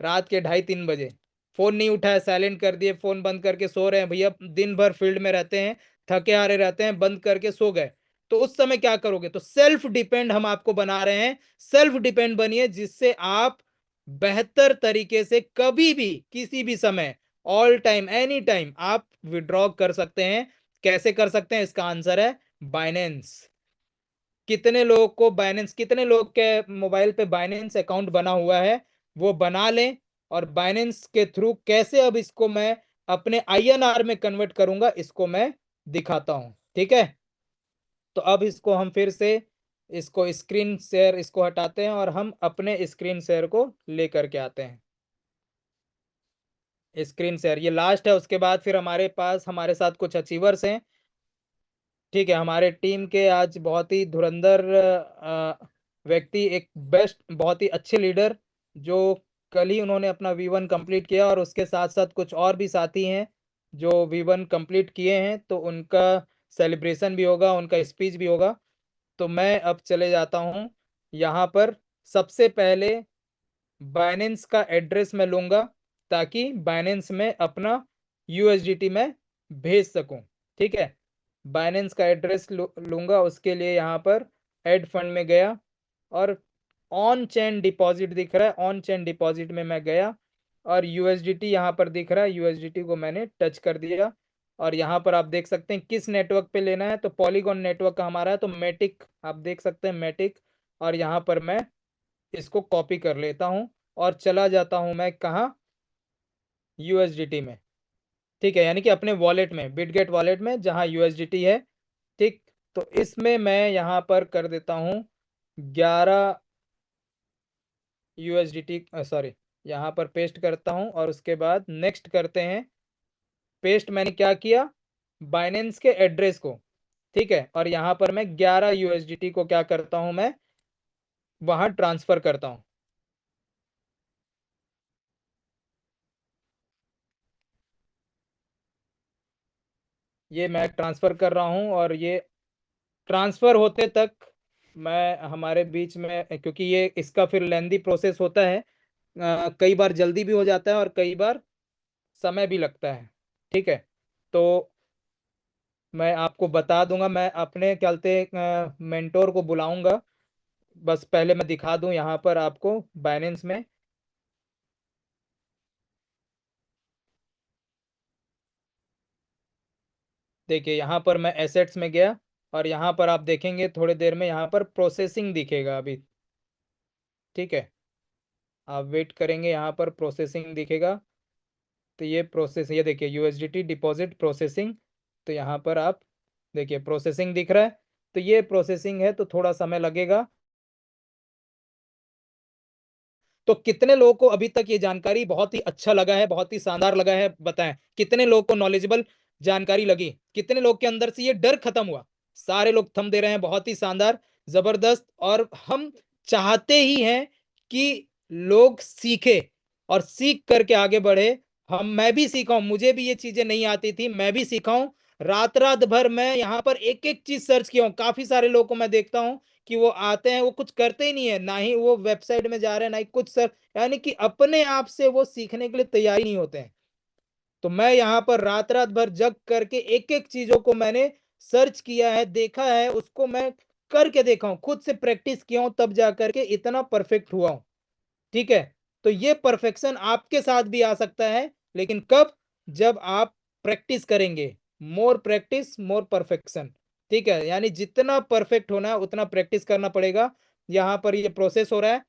रात के 2:30-3 बजे फोन नहीं उठाया, साइलेंट कर दिए, फोन बंद करके सो रहे हैं भैया, दिन भर फील्ड में रहते हैं, थके हारे रहते हैं, बंद करके सो गए, तो उस समय क्या करोगे? तो सेल्फ डिपेंड हम आपको बना रहे हैं, सेल्फ डिपेंड बनिए, जिससे आप बेहतर तरीके से कभी भी किसी भी समय ऑल टाइम एनी टाइम आप विड्रॉ कर सकते हैं। कैसे कर सकते हैं? इसका आंसर है बाइनेंस। कितने लोग के मोबाइल पे बाइनेंस अकाउंट बना हुआ है? वो बना लें, और बाइनेंस के थ्रू कैसे अब इसको मैं अपने आईएनआर में कन्वर्ट करूंगा, इसको मैं दिखाता हूं, ठीक है। तो अब इसको हम फिर से इसको स्क्रीन शेयर इसको हटाते हैं और हम अपने स्क्रीन शेयर को लेकर के आते हैं। स्क्रीन शेयर ये लास्ट है, उसके बाद फिर हमारे पास हमारे साथ कुछ अचीवर्स हैं, ठीक है। हमारे टीम के आज बहुत ही धुरंधर व्यक्ति, एक बेस्ट बहुत ही अच्छे लीडर, जो कल ही उन्होंने अपना V1 कंप्लीट किया, और उसके साथ साथ कुछ और भी साथी हैं जो V1 कंप्लीट किए हैं, तो उनका सेलिब्रेशन भी होगा, उनका स्पीच भी होगा। तो मैं अब चले जाता हूँ यहाँ पर। सबसे पहले बाइनेंस का एड्रेस मैं लूंगा, ताकि बाइनेंस में अपना यूएसडीटी में भेज सकूं, ठीक है। बाइनेंस का एड्रेस लूंगा, उसके लिए यहाँ पर एड फंड में गया, और ऑन चेन डिपॉजिट दिख रहा है, ऑन चेन डिपॉजिट में मैं गया, और यूएसडीटी यहाँ पर दिख रहा है, यूएसडीटी को मैंने टच कर दिया। और यहाँ पर आप देख सकते हैं किस नेटवर्क पे लेना है, तो पॉलीगॉन नेटवर्क का हमारा है, तो मैटिक आप देख सकते हैं, मैटिक। और यहाँ पर मैं इसको कॉपी कर लेता हूँ और चला जाता हूँ मैं कहाँ? यूएसडीटी में, ठीक है, यानी कि अपने वॉलेट में, बिटगेट वॉलेट में जहाँ यूएसडीटी है, ठीक। तो इसमें मैं यहाँ पर कर देता हूँ 11 यूएसडीटी, सॉरी, यहाँ पर पेस्ट करता हूँ, और उसके बाद नेक्स्ट करते हैं। पेस्ट मैंने क्या किया? बाइनेंस के एड्रेस को, ठीक है, और यहाँ पर मैं 11 यूएसडीटी को क्या करता हूँ, मैं वहां ट्रांसफर करता हूँ। ये मैं ट्रांसफर कर रहा हूँ, और ये ट्रांसफर होते तक मैं हमारे बीच में, क्योंकि ये इसका फिर लेंदी प्रोसेस होता है, कई बार जल्दी भी हो जाता है और कई बार समय भी लगता है, ठीक है। तो मैं आपको बता दूंगा, मैं अपने क्या बोलते मेंटोर को बुलाऊंगा, बस पहले मैं दिखा दूं यहाँ पर आपको बाइनेंस में। देखिए यहाँ पर मैं एसेट्स में गया, और यहाँ पर आप देखेंगे थोड़ी देर में यहाँ पर प्रोसेसिंग दिखेगा अभी, ठीक है। आप वेट करेंगे, यहाँ पर प्रोसेसिंग दिखेगा। तो ये प्रोसेस, ये देखिए यूएसडीटी डिपॉजिट प्रोसेसिंग, तो यहाँ पर आप देखिए प्रोसेसिंग दिख रहा है। तो ये प्रोसेसिंग है, तो थोड़ा समय लगेगा। तो कितने लोगों को अभी तक ये जानकारी बहुत ही अच्छा लगा है, बहुत ही शानदार लगा है? बताएं, कितने लोगों को नॉलेजेबल जानकारी लगी? कितने लोग के अंदर से ये डर खत्म हुआ? सारे लोग थम दे रहे हैं, बहुत ही शानदार, जबरदस्त। और हम चाहते ही हैं कि लोग सीखे और सीख करके आगे बढ़े। मैं भी सीखा हूं, मुझे भी ये चीजें नहीं आती थी, मैं भी सीखा हूं। रात रात भर मैं यहाँ पर एक एक चीज सर्च किया हूँ। काफी सारे लोगों को मैं देखता हूँ कि वो आते हैं, वो कुछ करते ही नहीं है, ना ही वो वेबसाइट में जा रहे हैं, ना ही कुछ सर, यानी कि अपने आप से वो सीखने के लिए तैयार ही नहीं होते हैं। तो मैं यहाँ पर रात रात भर जग करके एक एक चीजों को मैंने सर्च किया है, देखा है, उसको मैं करके देखा हूं, खुद से प्रैक्टिस किया हूं, तब जा करके इतना परफेक्ट हुआ हूं, ठीक है। तो ये परफेक्शन आपके साथ भी आ सकता है, लेकिन कब? जब आप प्रैक्टिस करेंगे। मोर प्रैक्टिस मोर परफेक्शन, ठीक है, यानी जितना परफेक्ट होना है उतना प्रैक्टिस करना पड़ेगा। यहाँ पर ये प्रोसेस हो रहा है,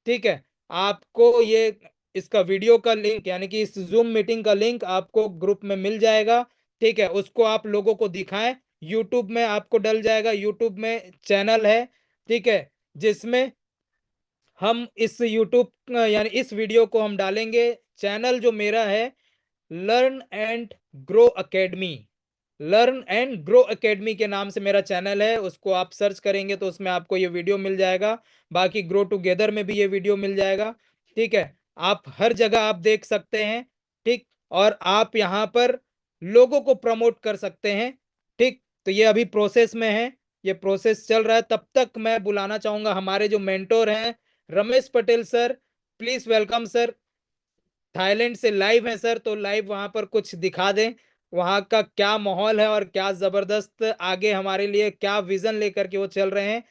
ठीक है। आपको ये इसका वीडियो का लिंक, यानी कि इस जूम मीटिंग का लिंक आपको ग्रुप में मिल जाएगा, ठीक है। उसको आप लोगों को दिखाएं, यूट्यूब में आपको डल जाएगा, यूट्यूब में चैनल है, ठीक है, जिसमें हम इस यूट्यूब यानी इस वीडियो को हम डालेंगे। चैनल जो मेरा है, learn and grow academy, learn and grow academy के नाम से मेरा चैनल है। उसको आप सर्च करेंगे तो उसमें आपको ये वीडियो मिल जाएगा। बाकी ग्रो टुगेदर में भी ये वीडियो मिल जाएगा, ठीक है। आप हर जगह आप देख सकते हैं, ठीक। और आप यहाँ पर लोगों को प्रमोट कर सकते हैं, ठीक। तो ये अभी प्रोसेस में है, ये प्रोसेस चल रहा है। तब तक मैं बुलाना चाहूंगा हमारे जो मेंटोर हैं, Ramesh Patel sir. Please welcome sir. Thailand से लाइव है सर, तो लाइव वहां पर कुछ दिखा दें, वहां का क्या माहौल है और क्या जबरदस्त आगे हमारे लिए क्या विजन लेकर के वो चल रहे हैं।